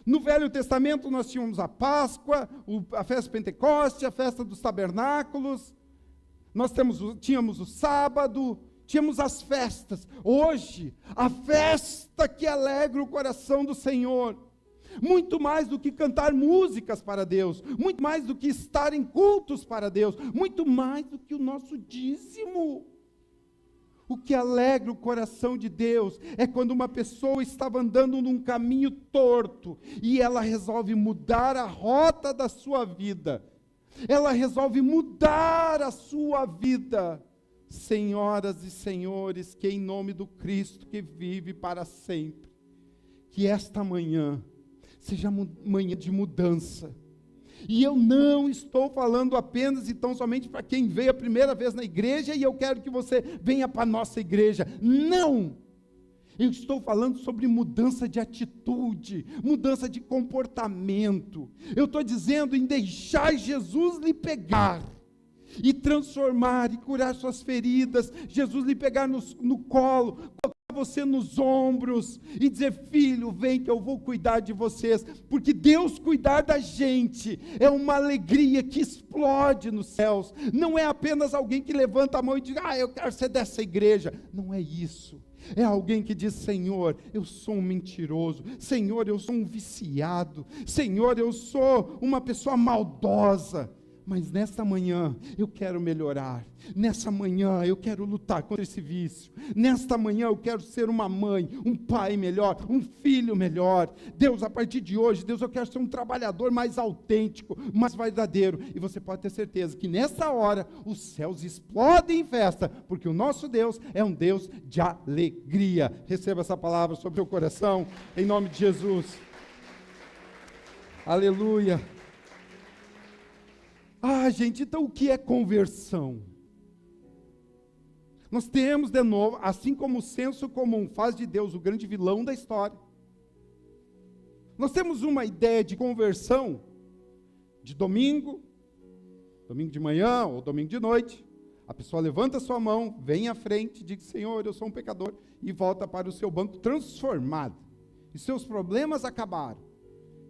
S11: No Velho Testamento nós tínhamos a Páscoa, a festa de Pentecoste, a festa dos tabernáculos. Nós tínhamos o sábado, tínhamos as festas. Hoje, a festa que alegra o coração do Senhor. Muito mais do que cantar músicas para Deus, muito mais do que estar em cultos para Deus, muito mais do que o nosso dízimo. O que alegra o coração de Deus é quando uma pessoa estava andando num caminho torto e ela resolve mudar a rota da sua vida. Ela resolve mudar a sua vida. Senhoras e senhores, que em nome do Cristo que vive para sempre, que esta manhã seja manhã de mudança. E eu não estou falando apenas e tão somente para quem veio a primeira vez na igreja e eu quero que você venha para a nossa igreja. Não! Eu estou falando sobre mudança de atitude, mudança de comportamento. Eu estou dizendo em deixar Jesus lhe pegar e transformar e curar suas feridas. Jesus lhe pegar no colo, você nos ombros e dizer: filho, vem que eu vou cuidar de vocês, porque Deus cuidar da gente é uma alegria que explode nos céus. Não é apenas alguém que levanta a mão e diz: eu quero ser dessa igreja. Não é isso. É alguém que diz: Senhor, eu sou um mentiroso, Senhor, eu sou um viciado, Senhor, eu sou uma pessoa maldosa, mas nesta manhã eu quero melhorar, nessa manhã eu quero lutar contra esse vício, nesta manhã eu quero ser uma mãe, um pai melhor, um filho melhor. Deus, a partir de hoje, Deus, eu quero ser um trabalhador mais autêntico, mais verdadeiro. E você pode ter certeza que nessa hora os céus explodem em festa, porque o nosso Deus é um Deus de alegria. Receba essa palavra sobre o coração, em nome de Jesus. Aleluia. Gente, então o que é conversão? Nós temos de novo, assim como o senso comum faz de Deus o grande vilão da história, nós temos uma ideia de conversão de domingo de manhã ou domingo de noite. A pessoa levanta a sua mão, vem à frente, diz: Senhor, eu sou um pecador, e volta para o seu banco transformado. E seus problemas acabaram.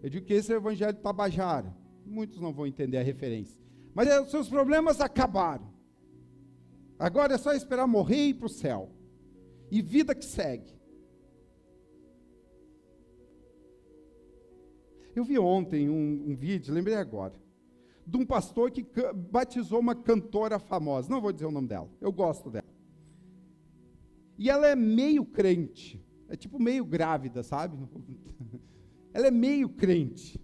S11: Eu digo que esse é o evangelho tabajara. Muitos não vão entender a referência. Mas os seus problemas acabaram. Agora é só esperar morrer e ir para o céu. E vida que segue. Eu vi ontem um vídeo, lembrei agora, de um pastor que batizou uma cantora famosa. Não vou dizer o nome dela, eu gosto dela. E ela é meio crente. É tipo meio grávida, sabe? Ela é meio crente.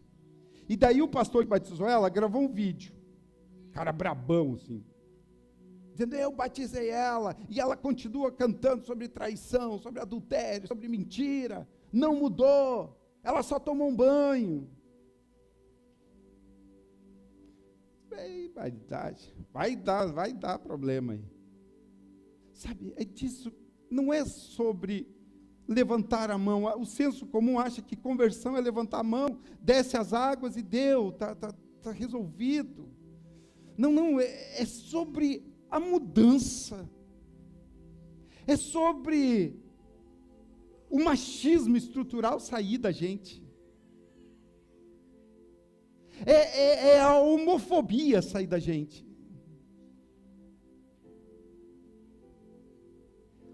S11: E daí o pastor que batizou ela gravou um vídeo. Cara brabão, assim. Dizendo: eu batizei ela, e ela continua cantando sobre traição, sobre adultério, sobre mentira. Não mudou. Ela só tomou um banho. Vai dar problema aí. Sabe, é disso. Não é sobre levantar a mão. O senso comum acha que conversão é levantar a mão, desce as águas e deu, tá resolvido. Não, é sobre a mudança. É sobre o machismo estrutural sair da gente. É a homofobia sair da gente.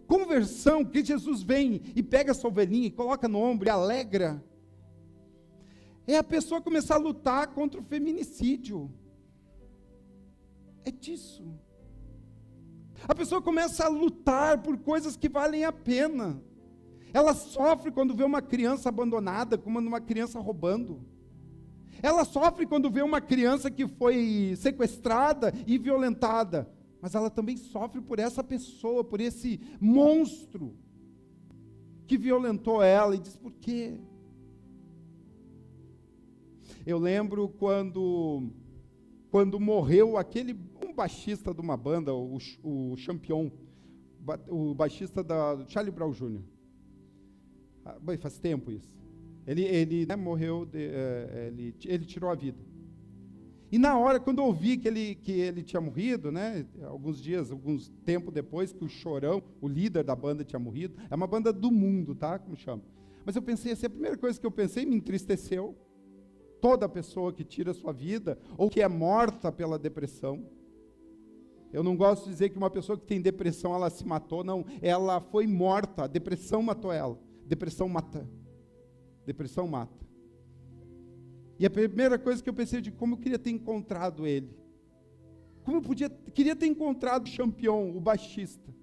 S11: Conversão, que Jesus vem e pega essa ovelhinha e coloca no ombro e alegra, é a pessoa começar a lutar contra o feminicídio. É disso. A pessoa começa a lutar por coisas que valem a pena. Ela sofre quando vê uma criança abandonada, como uma criança roubando. Ela sofre quando vê uma criança que foi sequestrada e violentada. Mas ela também sofre por essa pessoa, por esse monstro que violentou ela. E diz, por quê? Eu lembro quando morreu um baixista de uma banda, o Champion, o baixista do Charlie Brown Jr. Faz tempo isso. Ele morreu, ele tirou a vida. E na hora, quando eu ouvi que ele tinha morrido, né, alguns tempo depois, que o Chorão, o líder da banda, tinha morrido, é uma banda do mundo, tá? Como chama? Mas eu pensei assim, a primeira coisa que eu pensei me entristeceu. Toda pessoa que tira a sua vida, ou que é morta pela depressão. Eu não gosto de dizer que uma pessoa que tem depressão, ela se matou, não. Ela foi morta, a depressão matou ela. Depressão mata. Depressão mata. E a primeira coisa que eu pensei de como eu queria ter encontrado ele. Como eu queria ter encontrado o Champion, o baixista.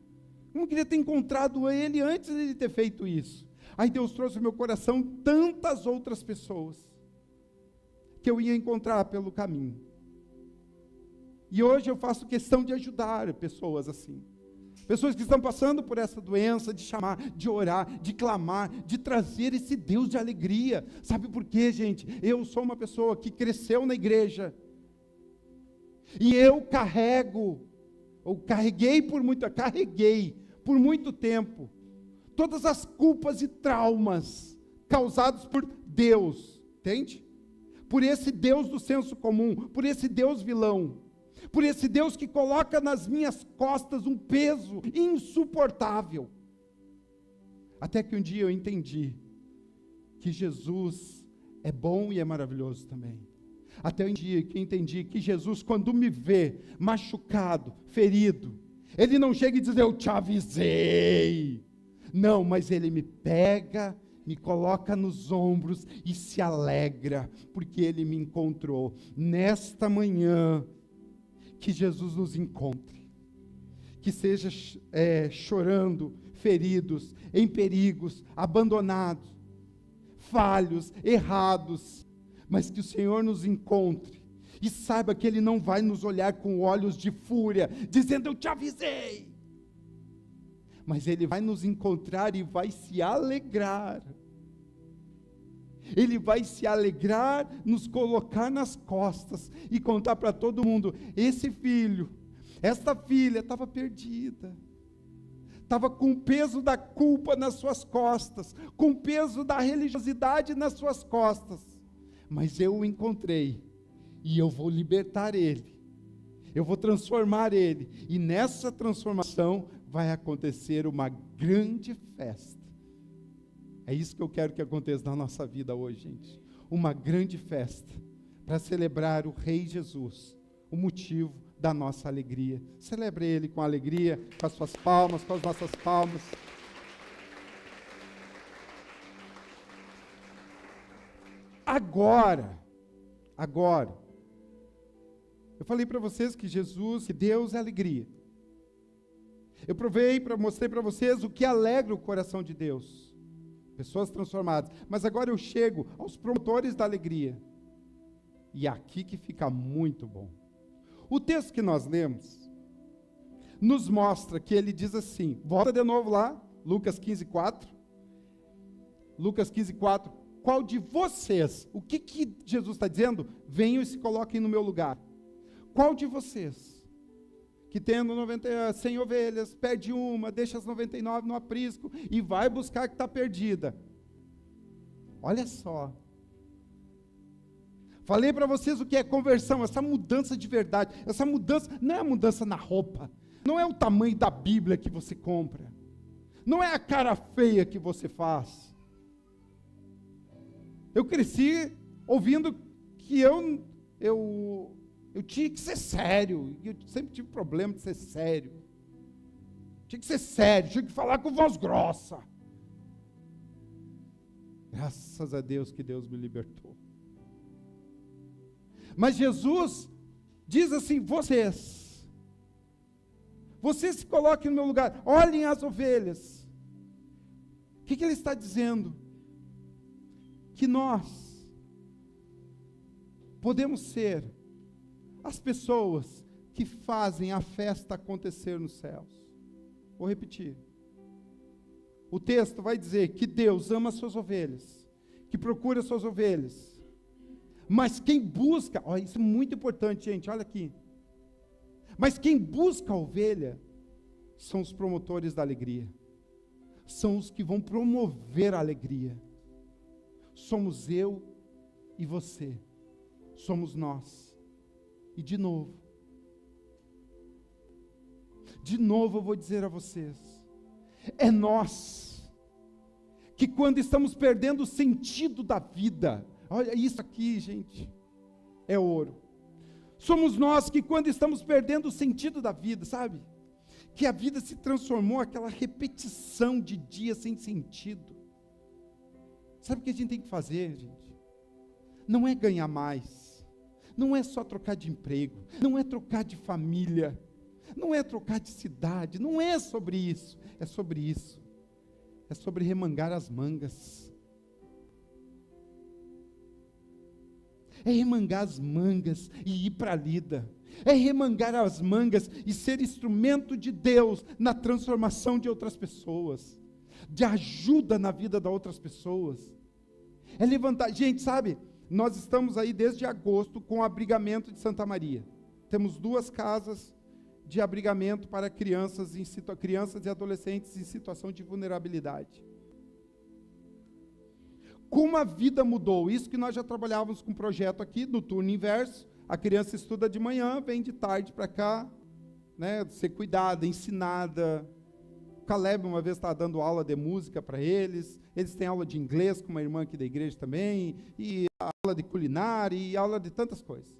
S11: Como eu queria ter encontrado ele antes de ele ter feito isso. Aí Deus trouxe no meu coração tantas outras pessoas que eu ia encontrar pelo caminho. E hoje eu faço questão de ajudar pessoas assim. Pessoas que estão passando por essa doença, de chamar, de orar, de clamar, de trazer esse Deus de alegria. Sabe por quê, gente? Eu sou uma pessoa que cresceu na igreja. E eu carreguei por muito tempo, todas as culpas e traumas causados por Deus. Entende? Por esse Deus do senso comum, por esse Deus vilão, por esse Deus que coloca nas minhas costas um peso insuportável. Até que um dia eu entendi que Jesus é bom e é maravilhoso também. Até um dia que eu entendi que Jesus, quando me vê machucado, ferido, Ele não chega e diz, eu te avisei. Não, mas Ele me pega, me coloca nos ombros e se alegra, porque Ele me encontrou. Nesta manhã, que Jesus nos encontre, que seja chorando, feridos, em perigos, abandonados, falhos, errados, mas que o Senhor nos encontre, e saiba que Ele não vai nos olhar com olhos de fúria, dizendo, eu te avisei, mas Ele vai nos encontrar e vai se alegrar. Ele vai se alegrar, nos colocar nas costas e contar para todo mundo, esta filha estava perdida, estava com o peso da culpa nas suas costas, com o peso da religiosidade nas suas costas, mas eu o encontrei, e eu vou libertar ele, eu vou transformar ele, e nessa transformação vai acontecer uma grande festa. É isso que eu quero que aconteça na nossa vida hoje, gente. Uma grande festa, para celebrar o Rei Jesus, o motivo da nossa alegria. Celebre Ele com alegria, com as suas palmas, com as nossas palmas. Agora, eu falei para vocês que Deus é alegria. Eu mostrei para vocês o que alegra o coração de Deus. Pessoas transformadas. Mas agora eu chego aos promotores da alegria. E é aqui que fica muito bom. O texto que nós lemos nos mostra que ele diz assim, volta de novo lá, Lucas 15:4. Lucas 15:4. Qual de vocês, o que Jesus está dizendo? Venham e se coloquem no meu lugar. Qual de vocês, que tendo 100 ovelhas, perde uma, deixa as 99 no aprisco e vai buscar a que está perdida? Olha só. Falei para vocês o que é conversão, essa mudança de verdade. Essa mudança não é a mudança na roupa, não é o tamanho da Bíblia que você compra, não é a cara feia que você faz. Eu cresci ouvindo que eu tinha que ser sério, eu sempre tive problema de ser sério. Tinha que ser sério, tinha que falar com voz grossa. Graças a Deus que Deus me libertou. Mas Jesus diz assim, vocês se coloquem no meu lugar, olhem as ovelhas. O que ele está dizendo? Que nós Podemos ser as pessoas que fazem a festa acontecer nos céus. Vou repetir. O texto vai dizer que Deus ama as suas ovelhas, que procura as suas ovelhas. Mas quem busca, olha, isso é muito importante, gente, olha aqui. Mas quem busca a ovelha são os promotores da alegria. São os que vão promover a alegria. Somos eu e você. Somos nós. E de novo eu vou dizer a vocês, é nós que quando estamos perdendo o sentido da vida, olha isso aqui, gente, é ouro. Somos nós que quando estamos perdendo o sentido da vida, sabe? Que a vida se transformou aquela repetição de dias sem sentido. Sabe o que a gente tem que fazer, gente? Não é ganhar mais, não é só trocar de emprego, não é trocar de família, não é trocar de cidade, não é sobre isso, é sobre isso. É sobre remangar as mangas. É remangar as mangas e ir para a lida. É remangar as mangas e ser instrumento de Deus na transformação de outras pessoas, de ajuda na vida das outras pessoas. É levantar, gente, sabe, nós estamos aí desde agosto com o abrigamento de Santa Maria. Temos 2 casas de abrigamento para crianças e adolescentes em situação de vulnerabilidade. Como a vida mudou, isso que nós já trabalhávamos com um projeto aqui, no turno inverso, a criança estuda de manhã, vem de tarde para cá, né, ser cuidada, ensinada. O Caleb uma vez estava dando aula de música para eles têm aula de inglês com uma irmã aqui da igreja também, e aula de culinária, e aula de tantas coisas.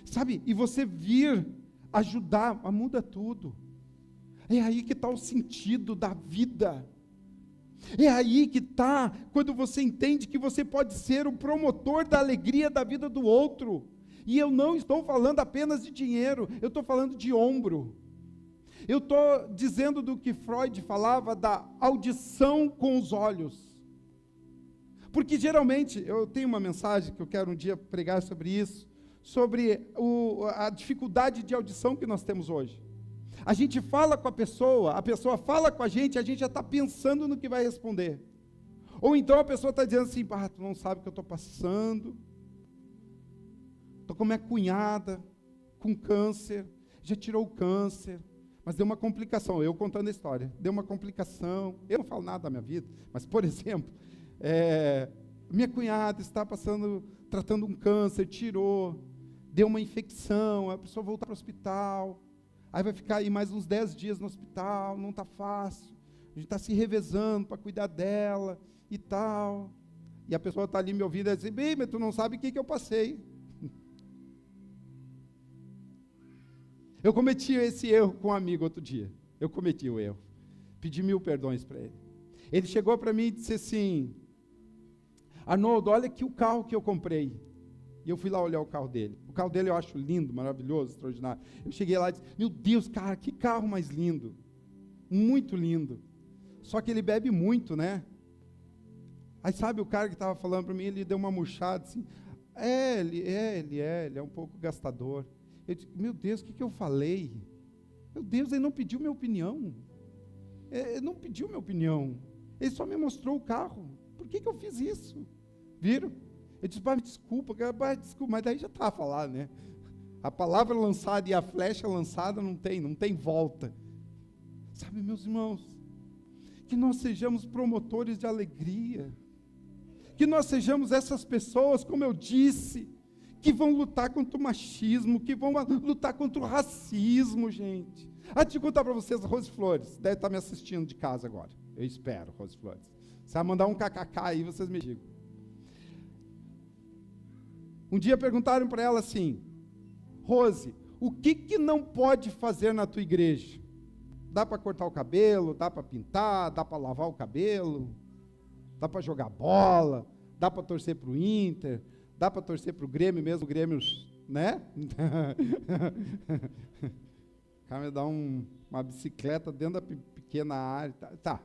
S11: Sabe, e você vir ajudar, muda tudo. É aí que está o sentido da vida. É aí que está, quando você entende que você pode ser o promotor da alegria da vida do outro. E eu não estou falando apenas de dinheiro, eu estou falando de ombro. Eu estou dizendo do que Freud falava da audição com os olhos. Porque geralmente, eu tenho uma mensagem que eu quero um dia pregar sobre isso, sobre a dificuldade de audição que nós temos hoje. A gente fala com a pessoa fala com a gente já está pensando no que vai responder. Ou então a pessoa está dizendo assim, tu não sabe o que eu estou passando, estou com minha cunhada, com câncer, já tirou o câncer, mas deu uma complicação, eu contando a história, deu uma complicação, eu não falo nada da minha vida, mas por exemplo, minha cunhada está tratando um câncer, tirou, deu uma infecção, a pessoa voltar para o hospital, aí vai ficar aí mais uns 10 dias no hospital, não está fácil, a gente está se revezando para cuidar dela e tal, e a pessoa está ali me ouvindo e diz, bem, mas tu não sabe o que eu passei. Eu cometi esse erro com um amigo outro dia, eu cometi o erro, pedi 1000 perdões para ele. Ele chegou para mim e disse assim, Arnoldo, olha aqui o carro que eu comprei. E eu fui lá olhar o carro dele. O carro dele eu acho lindo, maravilhoso, extraordinário. Eu cheguei lá e disse, meu Deus, cara, que carro mais lindo. Muito lindo. Só que ele bebe muito, né? Aí sabe o cara que estava falando para mim, ele deu uma murchada assim. Ele é um pouco gastador. Eu disse, meu Deus, o que eu falei? Meu Deus, ele não pediu minha opinião. Ele não pediu minha opinião. Ele só me mostrou o carro. Por que eu fiz isso? Viram? Eu disse, desculpa, mas daí já está a falar, né? A palavra lançada e a flecha lançada não tem volta. Sabe, meus irmãos, que nós sejamos promotores de alegria, que nós sejamos essas pessoas, como eu disse, que vão lutar contra o machismo, que vão lutar contra o racismo, gente. Deixa eu contar para vocês, a Rose Flores, deve estar me assistindo de casa agora, eu espero, Rose Flores. Se ela mandar um kkk aí, vocês me digam. Um dia perguntaram para ela assim, Rose, o que não pode fazer na tua igreja? Dá para cortar o cabelo, dá para pintar, dá para lavar o cabelo, dá para jogar bola, dá para torcer para o Inter, dá para torcer para o Grêmio mesmo, o Grêmio, né? O cara me dá uma bicicleta dentro da pequena área, tá.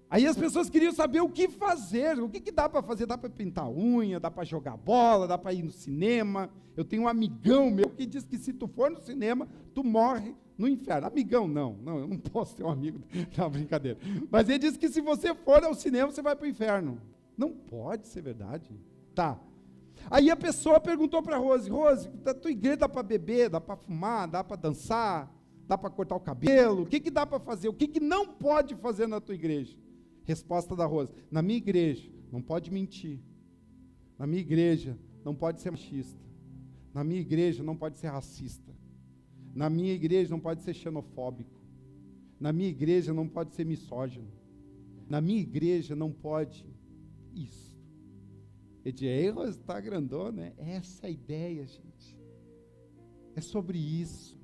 S11: Aí as pessoas queriam saber o que fazer, o que dá para fazer, dá para pintar unha, dá para jogar bola, dá para ir no cinema. Eu tenho um amigão meu que diz que se tu for no cinema, tu morre no inferno. Amigão não, eu não posso ter um amigo, não, brincadeira. Mas ele diz que se você for ao cinema, você vai para o inferno. Não pode ser verdade. Tá. Aí a pessoa perguntou para Rose, da tua igreja dá para beber, dá para fumar, dá para dançar, dá para cortar o cabelo, o que dá para fazer, o que não pode fazer na tua igreja? Resposta da Rose, na minha igreja não pode mentir, na minha igreja não pode ser machista, na minha igreja não pode ser racista, na minha igreja não pode ser xenofóbico, na minha igreja não pode ser misógino, na minha igreja não pode isso. Eu disse, ei, Rose, está grandona, né? Essa é a ideia, gente. É sobre isso.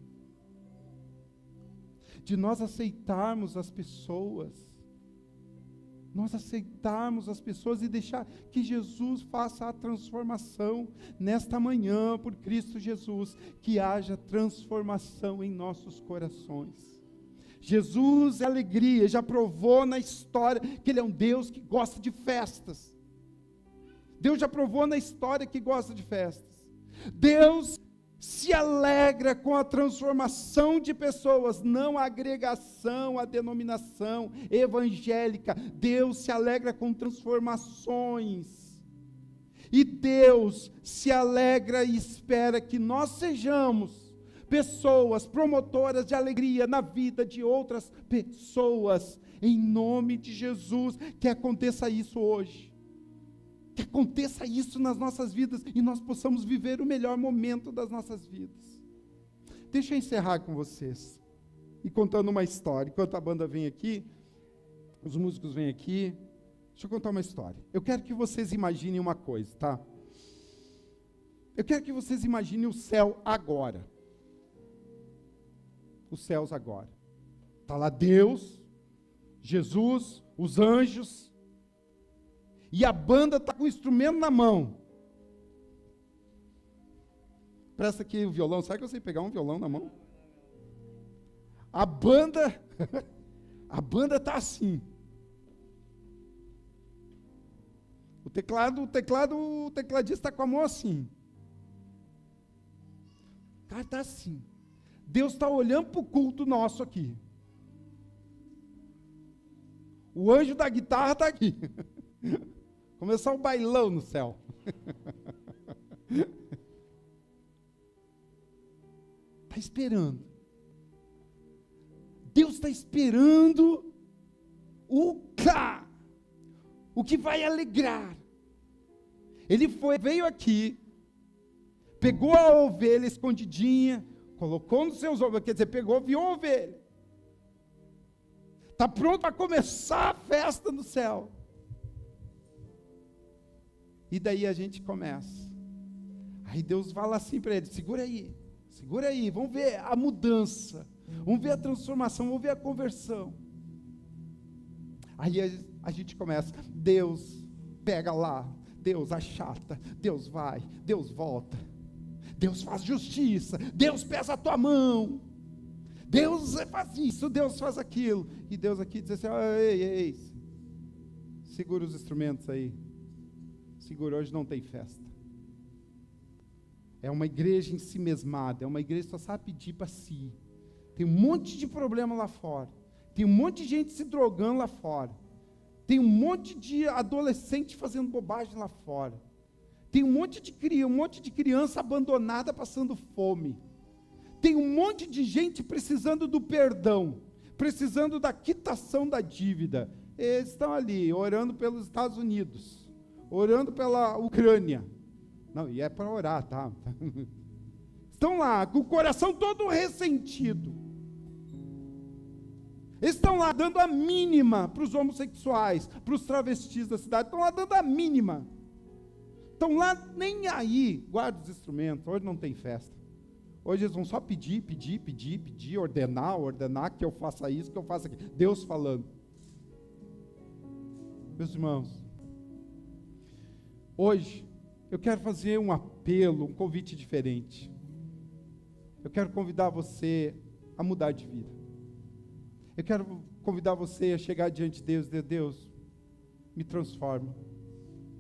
S11: De nós aceitarmos as pessoas. Nós aceitarmos as pessoas e deixar que Jesus faça a transformação nesta manhã, por Cristo Jesus, que haja transformação em nossos corações. Jesus é alegria, já provou na história que Ele é um Deus que gosta de festas. Deus já provou na história que gosta de festas. Deus se alegra com a transformação de pessoas, não a agregação, a denominação evangélica. Deus se alegra com transformações. E Deus se alegra e espera que nós sejamos pessoas promotoras de alegria na vida de outras pessoas. Em nome de Jesus, que aconteça isso hoje. Que aconteça isso nas nossas vidas e nós possamos viver o melhor momento das nossas vidas. Deixa eu encerrar com vocês e contando uma história. Enquanto a banda vem aqui, os músicos vêm aqui, deixa eu contar uma história. Eu quero que vocês imaginem uma coisa, tá? Eu quero que vocês imaginem o céu agora. Os céus agora. Está lá Deus, Jesus, os anjos, e a banda está com o instrumento na mão. Presta aqui o violão. Sabe que eu sei pegar um violão na mão? A banda está assim. O tecladista está com a mão assim. O cara está assim. Deus está olhando para o culto nosso aqui. O anjo da guitarra está aqui. Começar um bailão no céu. Está esperando. Deus está esperando o que vai alegrar. Ele veio aqui, pegou a ovelha escondidinha, colocou nos seus ombros, quer dizer, viu a ovelha. Está pronto para começar a festa no céu. E daí a gente começa. Aí Deus fala assim para ele, segura aí, vamos ver a mudança, vamos ver a transformação, vamos ver a conversão. Aí a gente começa, Deus pega lá, Deus achata, Deus vai, Deus volta, Deus faz justiça, Deus pesa a tua mão, Deus faz isso, Deus faz aquilo. E Deus aqui diz assim, ei, segura os instrumentos aí. Segura, hoje não tem festa. É uma igreja ensimesmada, é uma igreja que só sabe pedir para si. Tem um monte de problema lá fora. Tem um monte de gente se drogando lá fora. Tem um monte de adolescente fazendo bobagem lá fora. Tem um monte de criança abandonada passando fome. Tem um monte de gente precisando do perdão, precisando da quitação da dívida. Eles estão ali orando pelos Estados Unidos, orando pela Ucrânia. Não, e é para orar, tá? Estão lá, com o coração todo ressentido. Eles estão lá dando a mínima para os homossexuais, para os travestis da cidade. Estão lá dando a mínima. Estão lá nem aí. Guarda os instrumentos, hoje não tem festa. Hoje eles vão só pedir, ordenar, que eu faça isso, que eu faça aquilo. Deus falando. Meus irmãos, hoje eu quero fazer um apelo, um convite diferente. Eu quero convidar você a mudar de vida. Eu quero convidar você a chegar diante de Deus e dizer: Deus, me transforma,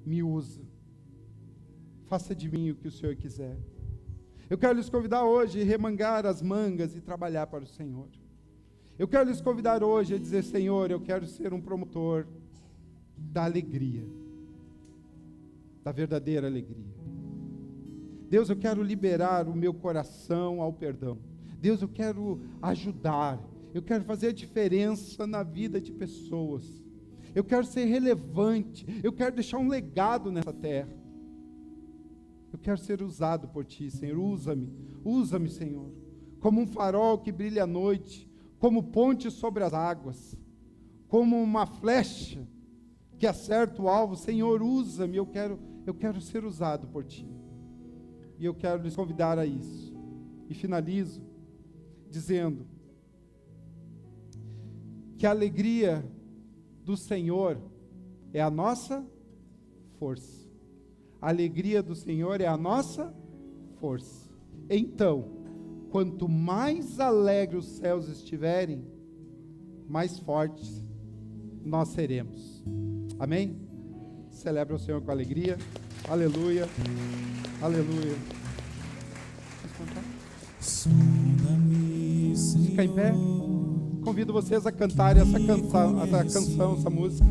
S11: me usa, faça de mim o que o Senhor quiser. Eu quero lhes convidar hoje a remangar as mangas e trabalhar para o Senhor. Eu quero lhes convidar hoje a dizer: Senhor, eu quero ser um promotor da alegria, da verdadeira alegria. Deus, eu quero liberar o meu coração ao perdão. Deus, eu quero ajudar, eu quero fazer a diferença na vida de pessoas. Eu quero ser relevante, eu quero deixar um legado nessa terra. Eu quero ser usado por Ti, Senhor. Usa-me, Senhor, como um farol que brilha à noite, como ponte sobre as águas, como uma flecha que acerta o alvo. Senhor, usa-me, eu quero ser usado por Ti. E eu quero lhes convidar a isso. E finalizo dizendo que a alegria do Senhor é a nossa força. A alegria do Senhor é a nossa força. Então, quanto mais alegre os céus estiverem, mais fortes nós seremos. Amém? Celebra o Senhor com alegria. Aleluia. Aleluia. Fica em pé. Convido vocês a cantar essa canção, essa música.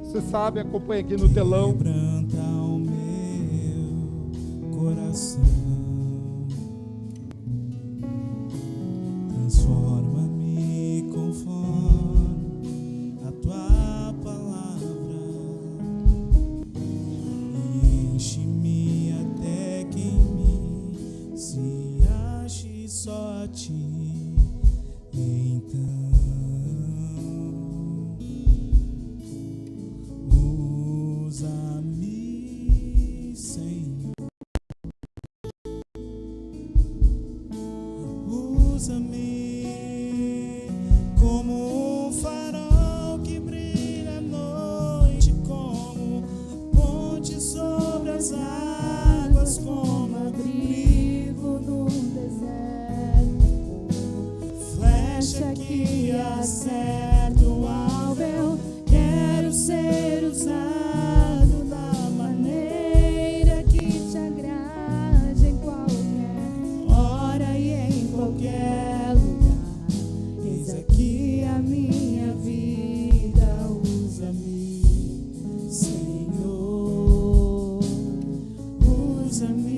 S11: Você sabe, acompanha aqui no telão.
S1: Quebranta o meu coração, transforma-me conforme a tua palavra e enche-me até que em mim se ache só a Ti. Então usa-me, Senhor, usa-me como um farol que brilha à noite, como ponte sobre as águas, como abrigo no deserto, flecha que acerta o alvo. Eu quero ser usado da maneira que te agrade, em qualquer hora e em qualquer lugar. Eis aqui a minha vida, usa-me, Senhor, usa-me.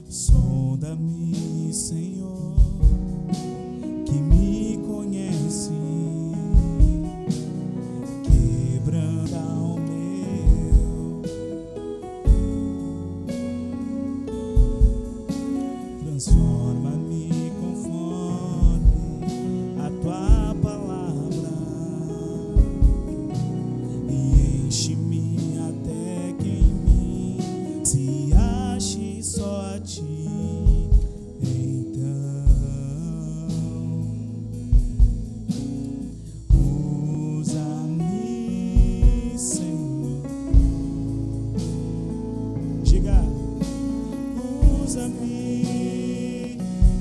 S1: Sonda-me, Senhor, que me conhece, quebranta o meu, transforma-me conforme a tua palavra e enche-me até que em mim se ache só a Ti. Usa-me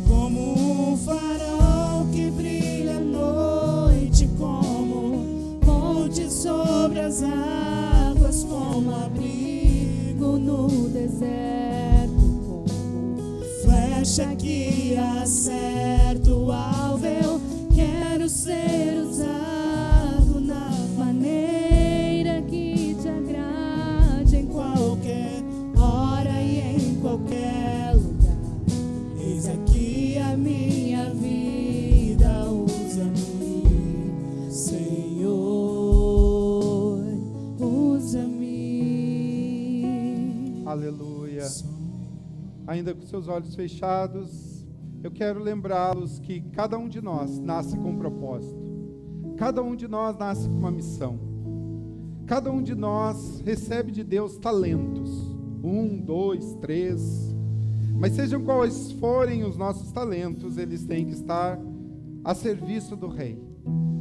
S1: como um farol que brilha à noite, como ponte sobre as águas, como abrigo no deserto, como flecha que acerta o alvo. Eu quero ser usado na maneira que te agrade, em qualquer hora e em qualquer lugar. Eis aqui a minha vida, usa-me, Senhor, usa-me.
S11: Aleluia. Ainda com seus olhos fechados, eu quero lembrá-los que cada um de nós nasce com um propósito. Cada um de nós nasce com uma missão. Cada um de nós recebe de Deus talentos. 1, 2, 3. Mas sejam quais forem os nossos talentos, eles têm que estar a serviço do Rei.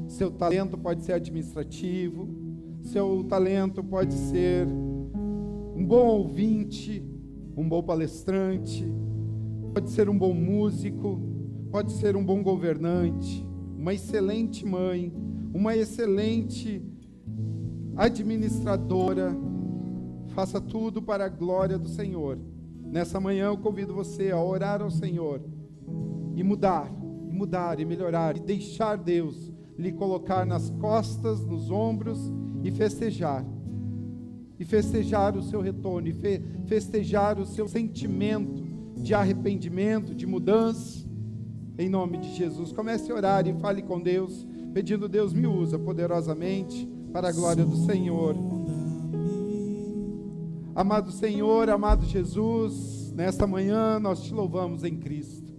S11: Seu talento pode ser administrativo, seu talento pode ser um bom ouvinte, um bom palestrante, pode ser um bom músico, pode ser um bom governante, uma excelente mãe, uma excelente administradora. Faça tudo para a glória do Senhor. Nessa manhã eu convido você a orar ao Senhor e mudar, e melhorar, e deixar Deus lhe colocar nas costas, nos ombros e festejar o seu retorno, e festejar o seu sentimento de arrependimento, de mudança, em nome de Jesus. Comece a orar e fale com Deus, pedindo: Deus, me usa poderosamente para a glória do Senhor. Amado Senhor, amado Jesus, nesta manhã nós te louvamos em Cristo.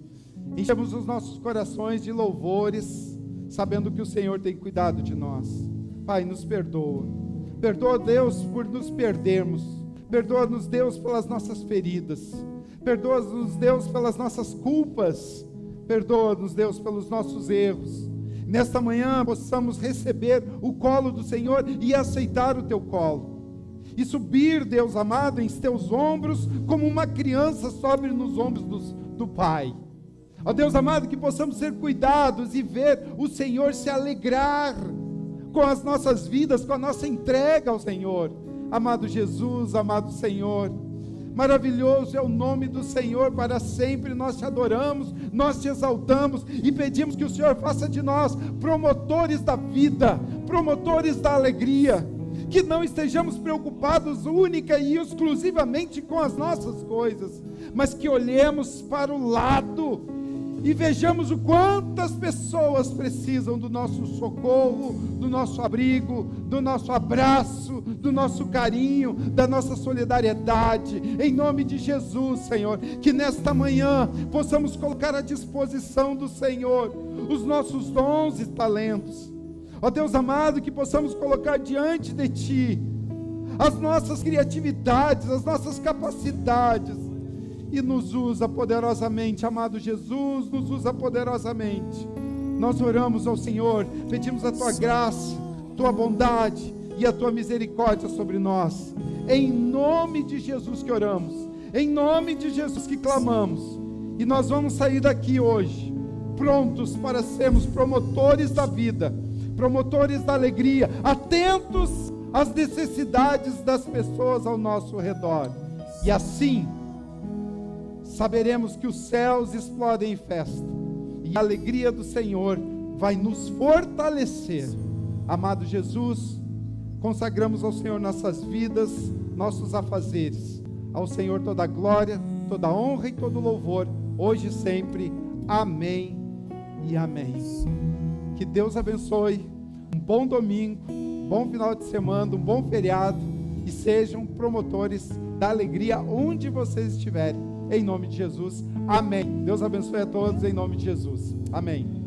S11: Enchemos os nossos corações de louvores, sabendo que o Senhor tem cuidado de nós. Pai, nos perdoa. Perdoa, Deus, por nos perdermos. Perdoa-nos, Deus, pelas nossas feridas. Perdoa-nos, Deus, pelas nossas culpas. Perdoa-nos, Deus, pelos nossos erros. Nesta manhã possamos receber o colo do Senhor e aceitar o teu colo. E subir, Deus amado, em teus ombros, como uma criança sobe nos ombros do Pai. Ó Deus amado, que possamos ser cuidados e ver o Senhor se alegrar com as nossas vidas, com a nossa entrega ao Senhor. Amado Jesus, amado Senhor, maravilhoso é o nome do Senhor, para sempre nós te adoramos, nós te exaltamos e pedimos que o Senhor faça de nós promotores da vida, promotores da alegria, que não estejamos preocupados única e exclusivamente com as nossas coisas, mas que olhemos para o lado e vejamos o quantas pessoas precisam do nosso socorro, do nosso abrigo, do nosso abraço, do nosso carinho, da nossa solidariedade, em nome de Jesus, Senhor, que nesta manhã possamos colocar à disposição do Senhor os nossos dons e talentos. Ó Deus amado, que possamos colocar diante de Ti as nossas criatividades, as nossas capacidades, e nos usa poderosamente, amado Jesus, nos usa poderosamente. Nós oramos ao Senhor, pedimos a Tua graça, Tua bondade e a Tua misericórdia sobre nós, em nome de Jesus que oramos, em nome de Jesus que clamamos, e nós vamos sair daqui hoje, prontos para sermos promotores da vida, promotores da alegria, atentos às necessidades das pessoas ao nosso redor, e assim saberemos que os céus explodem em festa, e a alegria do Senhor vai nos fortalecer. Amado Jesus, consagramos ao Senhor nossas vidas, nossos afazeres, ao Senhor toda a glória, toda a honra e todo o louvor, hoje e sempre. Amém e amém. Que Deus abençoe, um bom domingo, um bom final de semana, um bom feriado, e sejam promotores da alegria onde vocês estiverem, em nome de Jesus, amém. Deus abençoe a todos, em nome de Jesus, amém.